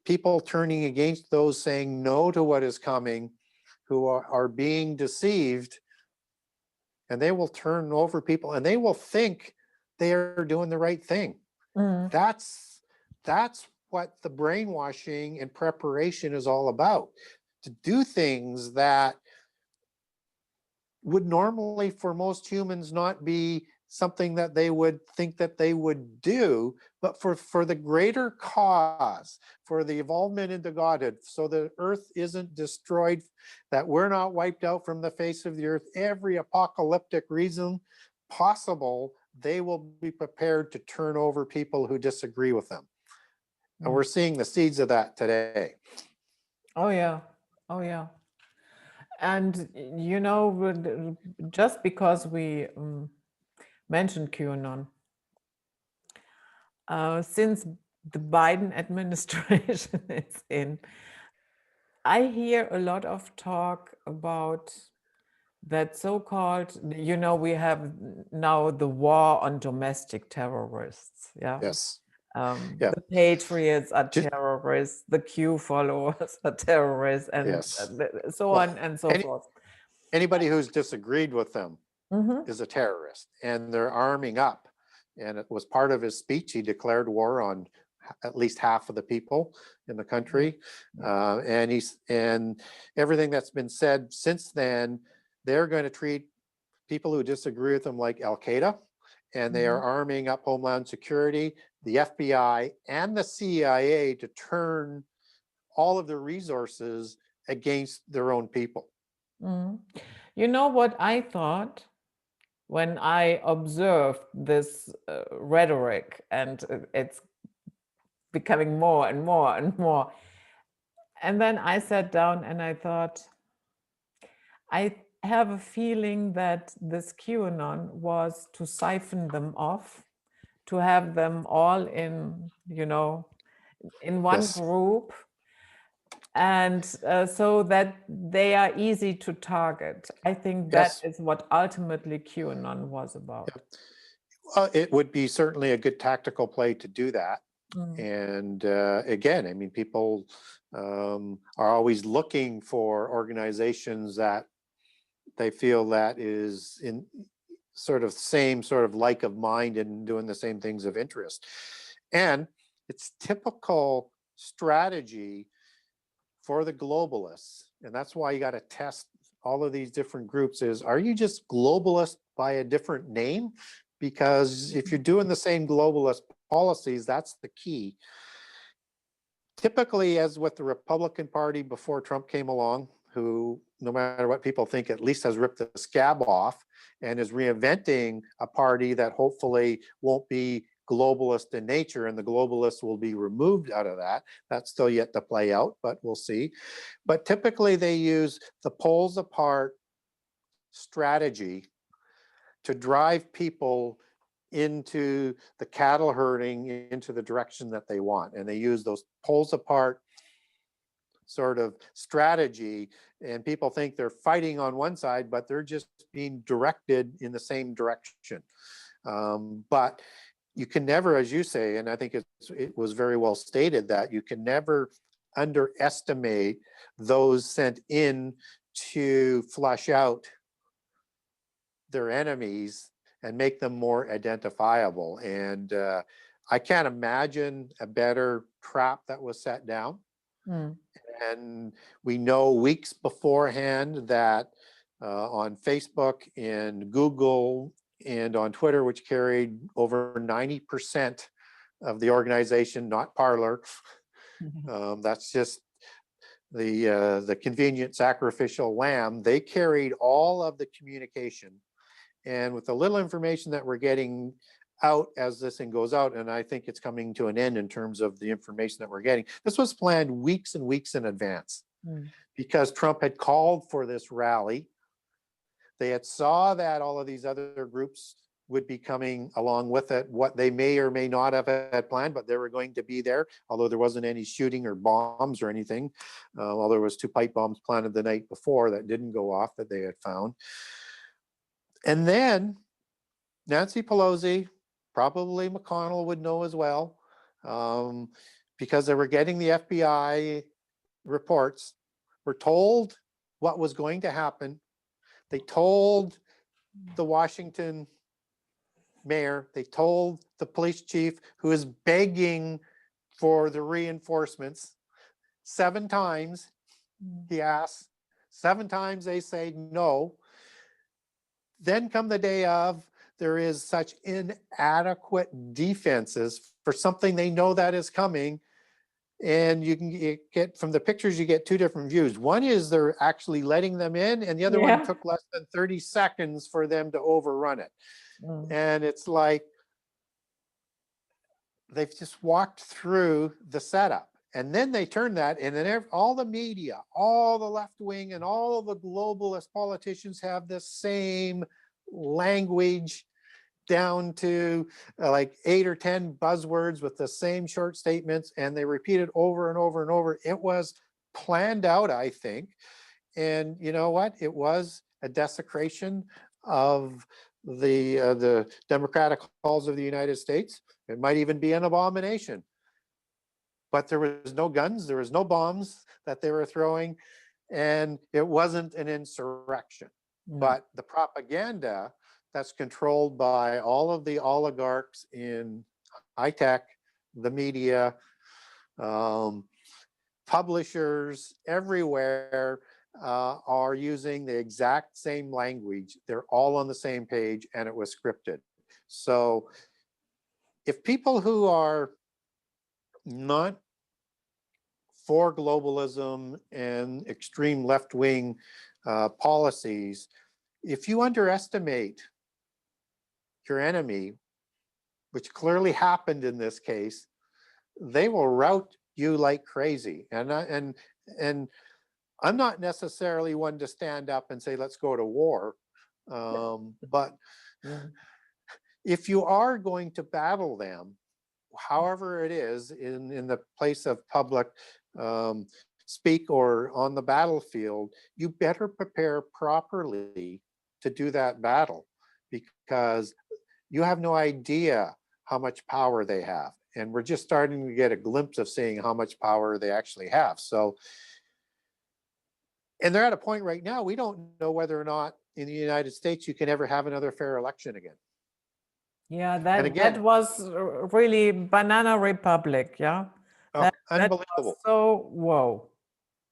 people turning against those saying no to what is coming, who are being deceived, and they will turn over people, and they will think they are doing the right thing. That's what the brainwashing and preparation is all about, to do things that would normally for most humans not be something that they would think that they would do, but for the greater cause, for the evolvement into Godhood, so the earth isn't destroyed, that we're not wiped out from the face of the earth. Every apocalyptic reason possible, they will be prepared to turn over people who disagree with them. And we're seeing the seeds of that today. Oh yeah. Oh yeah. And you know, just because we mentioned QAnon, since the Biden administration is in, I hear a lot of talk about that so-called, you know, we have now the war on domestic terrorists. Yeah. Yes. The patriots are terrorists, the Q followers are terrorists, and so on and so forth. Anybody who's disagreed with them is a terrorist, and they're arming up. And it was part of his speech. He declared war on at least half of the people in the country. And everything that's been said since then, they're going to treat people who disagree with them like Al-Qaeda, and they are arming up Homeland Security, the FBI, and the CIA to turn all of their resources against their own people. You know what I thought when I observed this rhetoric, and it's becoming more and more and more. And then I sat down and I thought, I have a feeling that this QAnon was to siphon them off, to have them all in, you know, in one group, and so that they are easy to target. I think that is what ultimately QAnon was about. It would be certainly a good tactical play to do that. And again, I mean, people are always looking for organizations that they feel that is in sort of same sort of like of mind and doing the same things of interest. And it's typical strategy for the globalists. And that's why you got to test all of these different groups is, are you just globalist by a different name? Because if you're doing the same globalist policies, that's the key. Typically, as with the Republican Party before Trump came along, who, no matter what people think, at least has ripped the scab off and is reinventing a party that hopefully won't be globalist in nature, and the globalists will be removed out of that. That's still yet to play out, but we'll see. But typically they use the poles apart strategy to drive people into the cattle herding, into the direction that they want. And they use those poles apart sort of strategy, and people think they're fighting on one side, but they're just being directed in the same direction. But you can never, as you say, and I think it was very well stated, that you can never underestimate those sent in to flush out their enemies and make them more identifiable. And I can't imagine a better trap that was set down. And we know weeks beforehand that on Facebook and Google and on Twitter, which carried over 90% of the organization, not Parler, that's just the convenient sacrificial lamb. They carried all of the communication. And with the little information that we're getting out as this thing goes out, and I think it's coming to an end in terms of the information that we're getting, this was planned weeks and weeks in advance because Trump had called for this rally. They had saw that all of these other groups would be coming along with it, what they may or may not have had planned, but they were going to be there, although there wasn't any shooting or bombs or anything. Although there was 2 pipe bombs planted the night before that didn't go off that they had found. And then Nancy Pelosi, probably McConnell would know as well, because they were getting the FBI reports, were told what was going to happen. They told the Washington mayor, they told the police chief, who is begging for the reinforcements 7 times. He asks, 7 times they say no. Then come the day of, there is such inadequate defenses for something they know that is coming. And you can get from the pictures, you get two different views. One is they're actually letting them in, and the other one Yeah. took less than 30 seconds for them to overrun it. Mm. And it's like they've just walked through the setup. And then they turn that, and then all the media, all the left wing, and all of the globalist politicians have the same language, down to like 8 or 10 buzzwords with the same short statements, and they repeat it over and over and over. It was planned out, I think. And you know what? It was a desecration of the democratic halls of the United States. It might even be an abomination. But there was no guns, there was no bombs that they were throwing, and it wasn't an insurrection. No. But the propaganda that's controlled by all of the oligarchs in high tech, the media, publishers everywhere are using the exact same language. They're all on the same page, and it was scripted. So if people who are not for globalism and extreme left-wing policies, if you underestimate your enemy, which clearly happened in this case, they will rout you like crazy. And I'm not necessarily one to stand up and say, let's go to war. But if you are going to battle them, however it is, in the place of public speak or on the battlefield, you better prepare properly to do that battle, because you have no idea how much power they have. And we're just starting to get a glimpse of seeing how much power they actually have. So, and they're at a point right now, we don't know whether or not in the United States you can ever have another fair election again. Yeah, And that again, was really banana republic. Yeah, that was unbelievable. so whoa.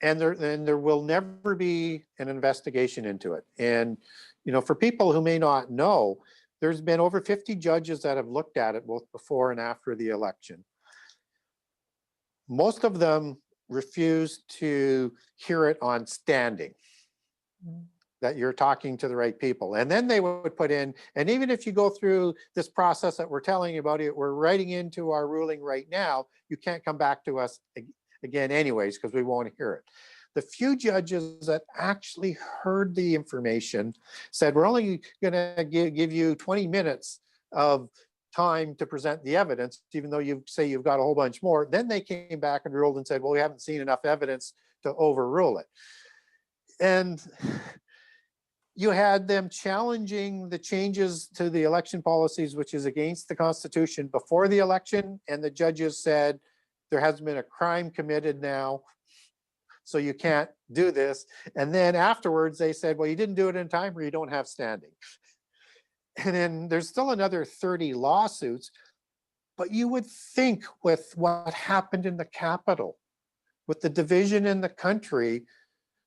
And there will never be an investigation into it. And you know, for people who may not know, there's been over 50 judges that have looked at it both before and after the election. Most of them refused to hear it on standing, that you're talking to the right people. And then they would put in, and even if you go through this process that we're telling you about, it, we're writing into our ruling right now, you can't come back to us again anyways, because we won't hear it. The few judges that actually heard the information said, we're only going to give you 20 minutes of time to present the evidence, even though you say you've got a whole bunch more. Then they came back and ruled and said, well, we haven't seen enough evidence to overrule it. And you had them challenging the changes to the election policies, which is against the Constitution, before the election. And the judges said, there has been a crime committed now, so you can't do this. And then afterwards they said, well, you didn't do it in time, or you don't have standing. And then there's still another 30 lawsuits. But you would think with what happened in the Capitol, with the division in the country,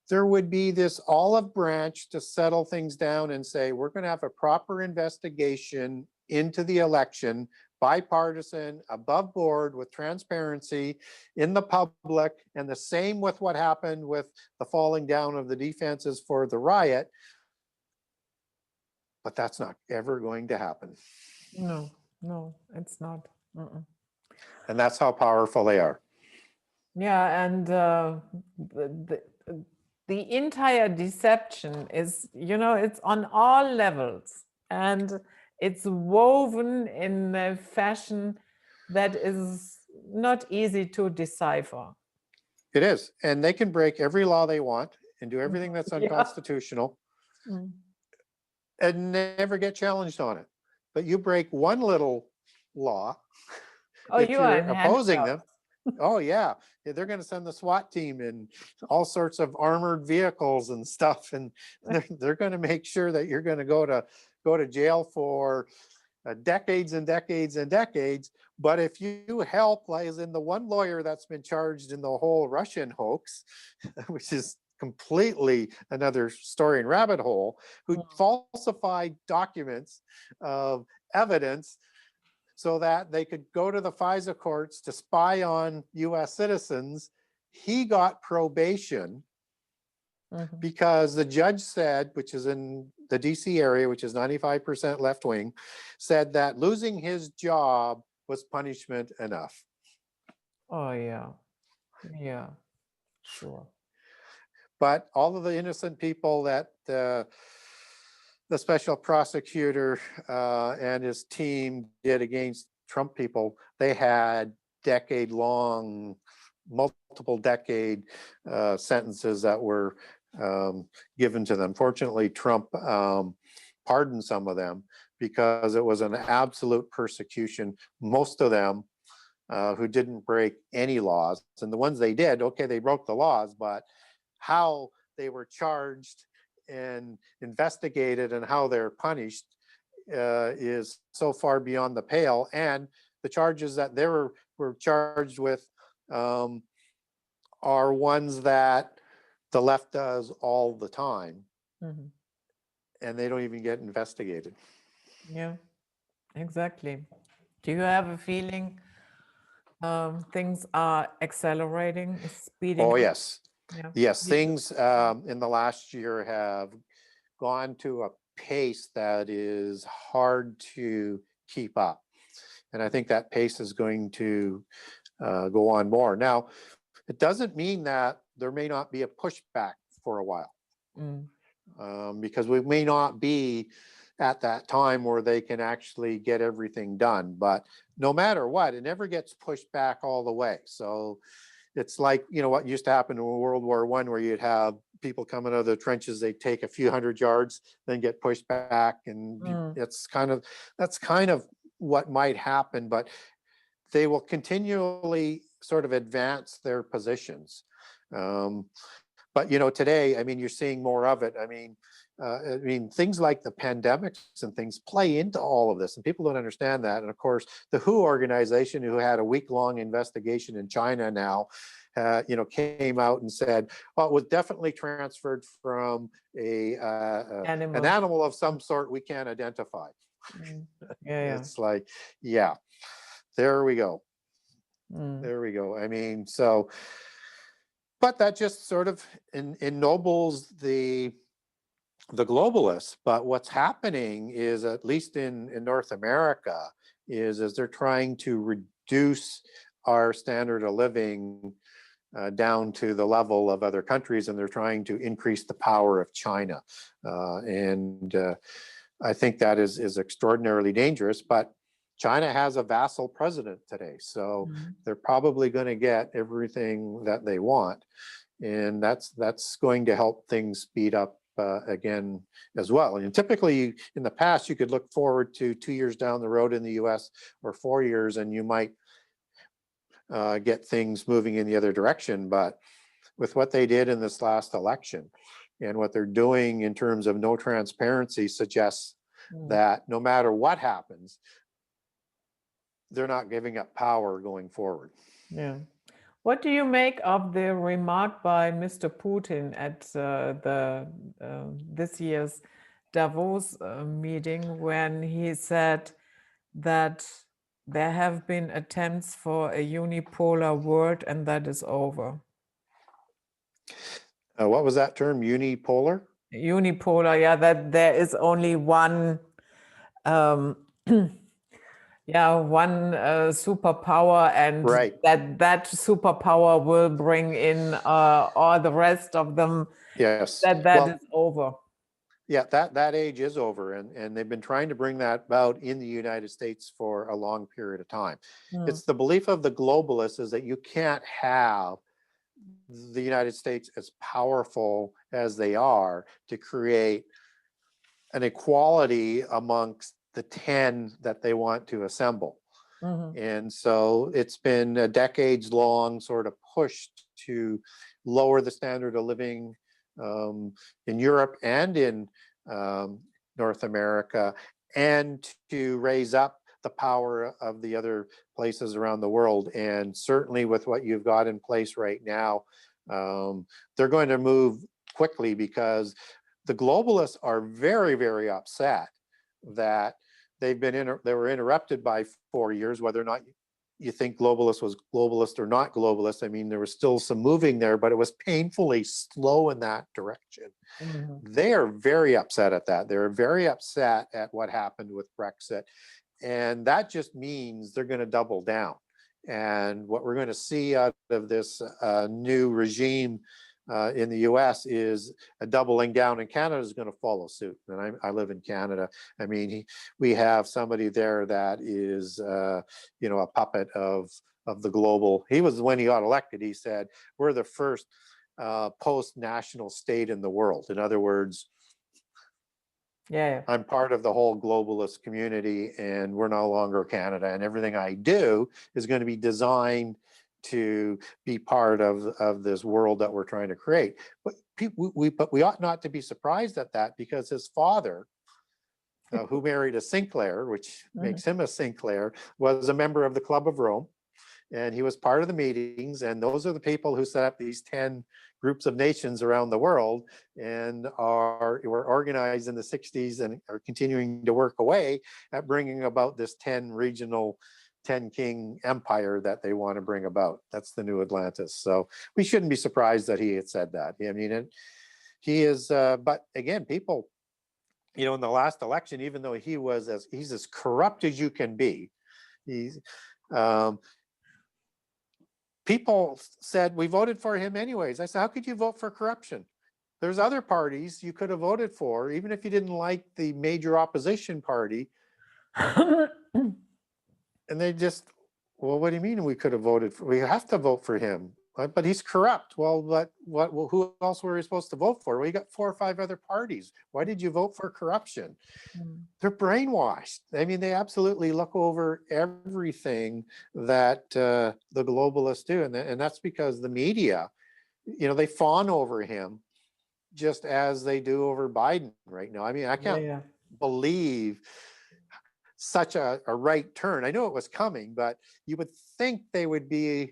there would be this olive branch to settle things down and say, we're going to have a proper investigation into the election, bipartisan, above board, with transparency in the public, and the same with what happened with the falling down of the defenses for the riot. But that's not ever going to happen. No, no, it's not. And that's how powerful they are. Yeah, and the entire deception is, you know, it's on all levels, and it's woven in a fashion that is not easy to decipher. It is. And they can break every law they want and do everything that's unconstitutional and never get challenged on it. But you break one little law, if you're opposing them, oh yeah, they're going to send the SWAT team in all sorts of armored vehicles and stuff, and they're going to make sure that you're going to go to jail for decades and decades and decades. But if you help, like as in the one lawyer that's been charged in the whole Russian hoax, which is completely another story and rabbit hole, who Mm. falsified documents of evidence so that they could go to the FISA courts to spy on US citizens. He got probation Mhm. because the judge said, which is in the DC area, which is 95% left wing, said that losing his job was punishment enough. Oh, yeah. Yeah, sure. But all of the innocent people that the special prosecutor and his team did against Trump people, they had decade-long, multiple decade sentences that were given to them. Fortunately, Trump pardoned some of them because it was an absolute persecution. Most of them who didn't break any laws, and the ones they did, okay, they broke the laws, but how they were charged and investigated and how they're punished is so far beyond the pale. And the charges that they were charged with are ones that the left does all the time, Mhm. and they don't even get investigated. Yeah, exactly. Do you have a feeling things are accelerating, speeding Oh, up? yes. Yeah. Yes, Me too. things in the last year have gone to a pace that is hard to keep up. And I think that pace is going to go on more. Now, it doesn't mean that there may not be a pushback for a while, Mm. because we may not be at that time where they can actually get everything done. But no matter what, it never gets pushed back all the way. So it's like, you know, what used to happen in World War I, where you'd have people coming out of the trenches, they take a few hundred yards, then get pushed back. And Mm. that's kind of what might happen, but they will continually sort of advance their positions. But you know, today, I mean, you're seeing more of it. I mean, things like the pandemics and things play into all of this, and people don't understand that. And of course, the WHO organization, who had a week-long investigation in China now, you know, came out and said, "Well, it was definitely transferred from an Animal. animal of some sort we can't identify." Mm. Yeah, yeah. It's like, yeah, there we go. Mm. There we go. I mean, so, but that just sort of ennobles the globalists. But what's happening is, at least in North America, is as they're trying to reduce our standard of living down to the level of other countries, and they're trying to increase the power of China. And I think that is extraordinarily dangerous. But China has a vassal president today, so Mm. they're probably going to get everything that they want, and that's going to help things speed up again as well. And typically, in the past, you could look forward to 2 years down the road in the U.S. or 4 years, and you might get things moving in the other direction. But with what they did in this last election and what they're doing in terms of no transparency, suggests Mm. that no matter what happens, they're not giving up power going forward. Yeah. What do you make of the remark by Mr. Putin at the this year's Davos meeting, when he said that there have been attempts for a unipolar world and that is over? What was that term? Unipolar? Unipolar, yeah, that there is only one um, yeah, one superpower, and Right. that superpower will bring in all the rest of them. Yes. That is Well, over. yeah, that age is over, and they've been trying to bring that about in the United States for a long period of time. Mm. It's the belief of the globalists is that you can't have the United States as powerful as they are to create an equality amongst the 10 that they want to assemble. Mhm. And so it's been a decades-long sort of push to lower the standard of living in Europe and in North America, and to raise up the power of the other places around the world. And certainly with what you've got in place right now, they're going to move quickly, because the globalists are very, very upset that they were interrupted by 4 years, whether or not you think globalist was globalist or not globalist. I mean, there was still some moving there, but it was painfully slow in that direction. They are very upset at that. They're very upset at what happened with Brexit. And that just means they're going to double down. And what we're going to see out of this new regime in the US is a doubling down, and Canada is going to follow suit. And I live in Canada. I mean, we have somebody there that is, you know, a puppet of the global. He was, when he got elected, he said, we're the first post-national state in the world. In other words, I'm part of the whole globalist community, and we're no longer Canada, and everything I do is going to be designed to be part of this world that we're trying to create. But we ought not to be surprised at that, because his father, who married a Sinclair, which makes him a Sinclair, was a member of the Club of Rome, and he was part of the meetings. And those are the people who set up these 10 groups of nations around the world, and were organized in the 60s and are continuing to work away at bringing about this 10 regional 10 king empire that they want to bring about. That's the new Atlantis. So we shouldn't be surprised that he had said that. I mean, he is, but again, people, you know, in the last election, even though he's as corrupt as you can be, he's, people said, we voted for him anyways. I said, how could you vote for corruption? There's other parties you could have voted for, even if you didn't like the major opposition party. And they just, well, what do you mean we could have voted for? We have to vote for him, but he's corrupt. Well, who else were we supposed to vote for? Well, you got 4 or 5 other parties. Why did you vote for corruption? They're brainwashed. I mean, they absolutely look over everything that the globalists do. And that's because the media, you know, they fawn over him just as they do over Biden right now. I mean, I can't believe such a right turn. I know it was coming, but you would think they would be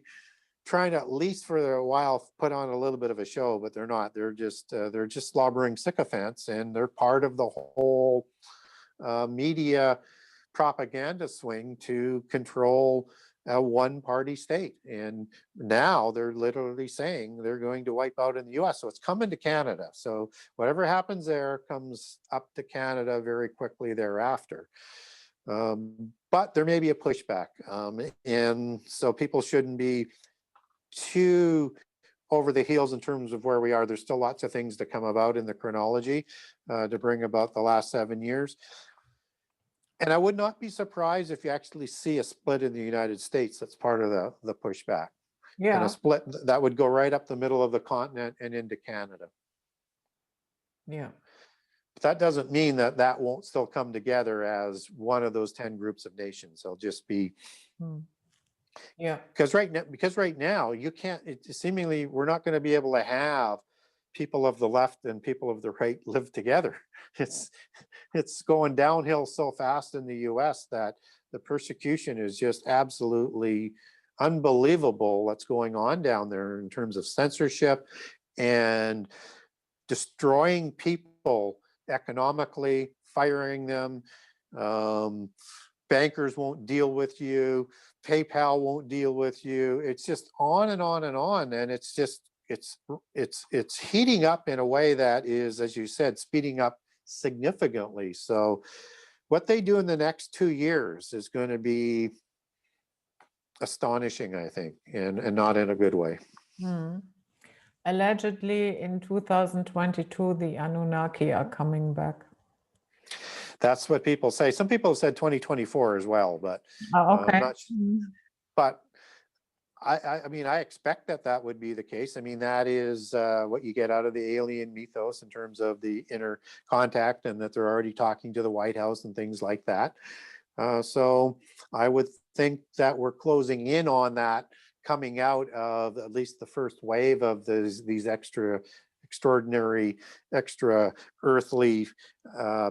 trying to, at least for a while, put on a little bit of a show, but they're not. They're just slobbering sycophants, and they're part of the whole media propaganda swing to control a one-party state. And now they're literally saying they're going to wipe out in the US. So it's coming to Canada. So whatever happens there comes up to Canada very quickly thereafter. But there may be a pushback. And so people shouldn't be too over the heels in terms of where we are. There's still lots of things to come about in the chronology to bring about the last 7 years. And I would not be surprised if you actually see a split in the United States that's part of the pushback. And a split that would go right up the middle of the continent and into Canada. But that doesn't mean that that won't still come together as one of those 10 groups of nations. They'll just be, because right now you can't, seemingly we're not going to be able to have people of the left and people of the right live together. It's going downhill so fast in the US that the persecution is just absolutely unbelievable what's going on down there in terms of censorship and destroying people economically, firing them. Bankers won't deal with you. PayPal won't deal with you. It's just on and on and on. And it's just, it's heating up in a way that is, as you said, speeding up significantly. So what they do in the next 2 years is going to be astonishing, I think, and not in a good way. Allegedly in 2022, the Anunnaki are coming back. That's what people say. Some people have said 2024 as well, but but I mean, I expect that would be the case. I mean, that is what you get out of the alien mythos in terms of the inner contact, and that they're already talking to the White House and things like that. So I would think that we're closing in on that, coming out of at least the first wave of these extra extraordinary, extra earthly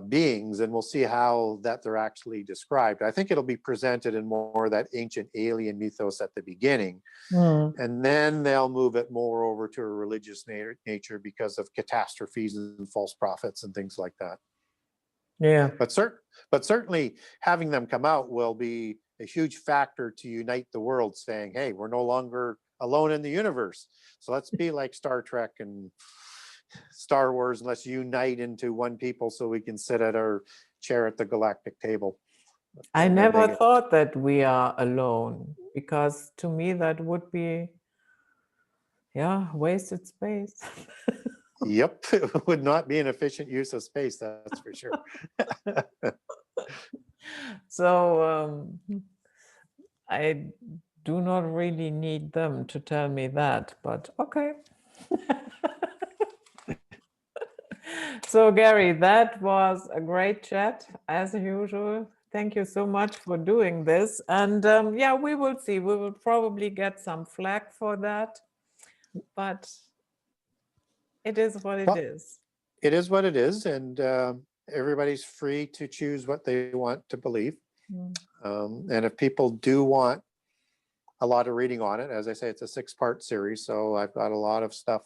beings, and we'll see how that they're actually described. I think it'll be presented in more of that ancient alien mythos at the beginning, and then they'll move it more over to a religious nature because of catastrophes and false prophets and things like that. Yeah. But certainly having them come out will be a huge factor to unite the world, saying, hey, we're no longer alone in the universe. So let's be like Star Trek and Star Wars, and let's unite into one people so we can sit at our chair at the galactic table. I never thought that we are alone, because to me that would be, yeah, wasted space. Yep, it would not be an efficient use of space, that's for sure. So I do not really need them to tell me that, but okay. So Gary, that was a great chat as usual. Thank you so much for doing this. And yeah, we will see. We will probably get some flack for that, but it is what it is. It is what it is, and everybody's free to choose what they want to believe. And if people do want a lot of reading on it, as I say, it's a 6-part series, so I've got a lot of stuff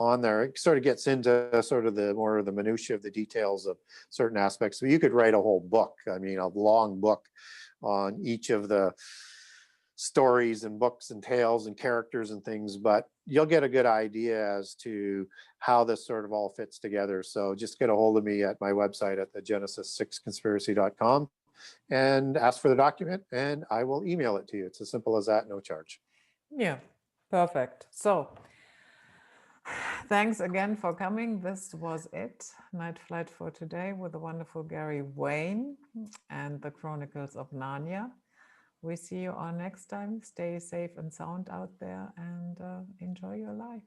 on there. It sort of gets into sort of the more of the minutiae of the details of certain aspects. So you could write a whole book, I mean, a long book on each of the stories and books and tales and characters and things, but you'll get a good idea as to how this sort of all fits together. So just get a hold of me at my website at the genesis6conspiracy.com and ask for the document, and I will email it to you. It's as simple as that, no charge. Yeah, perfect. So thanks again for coming. This was it. Night Flight for today with the wonderful Gary Wayne and the Chronicles of Narnia. We see you all next time. Stay safe and sound out there, and enjoy your life.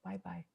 Bye-bye.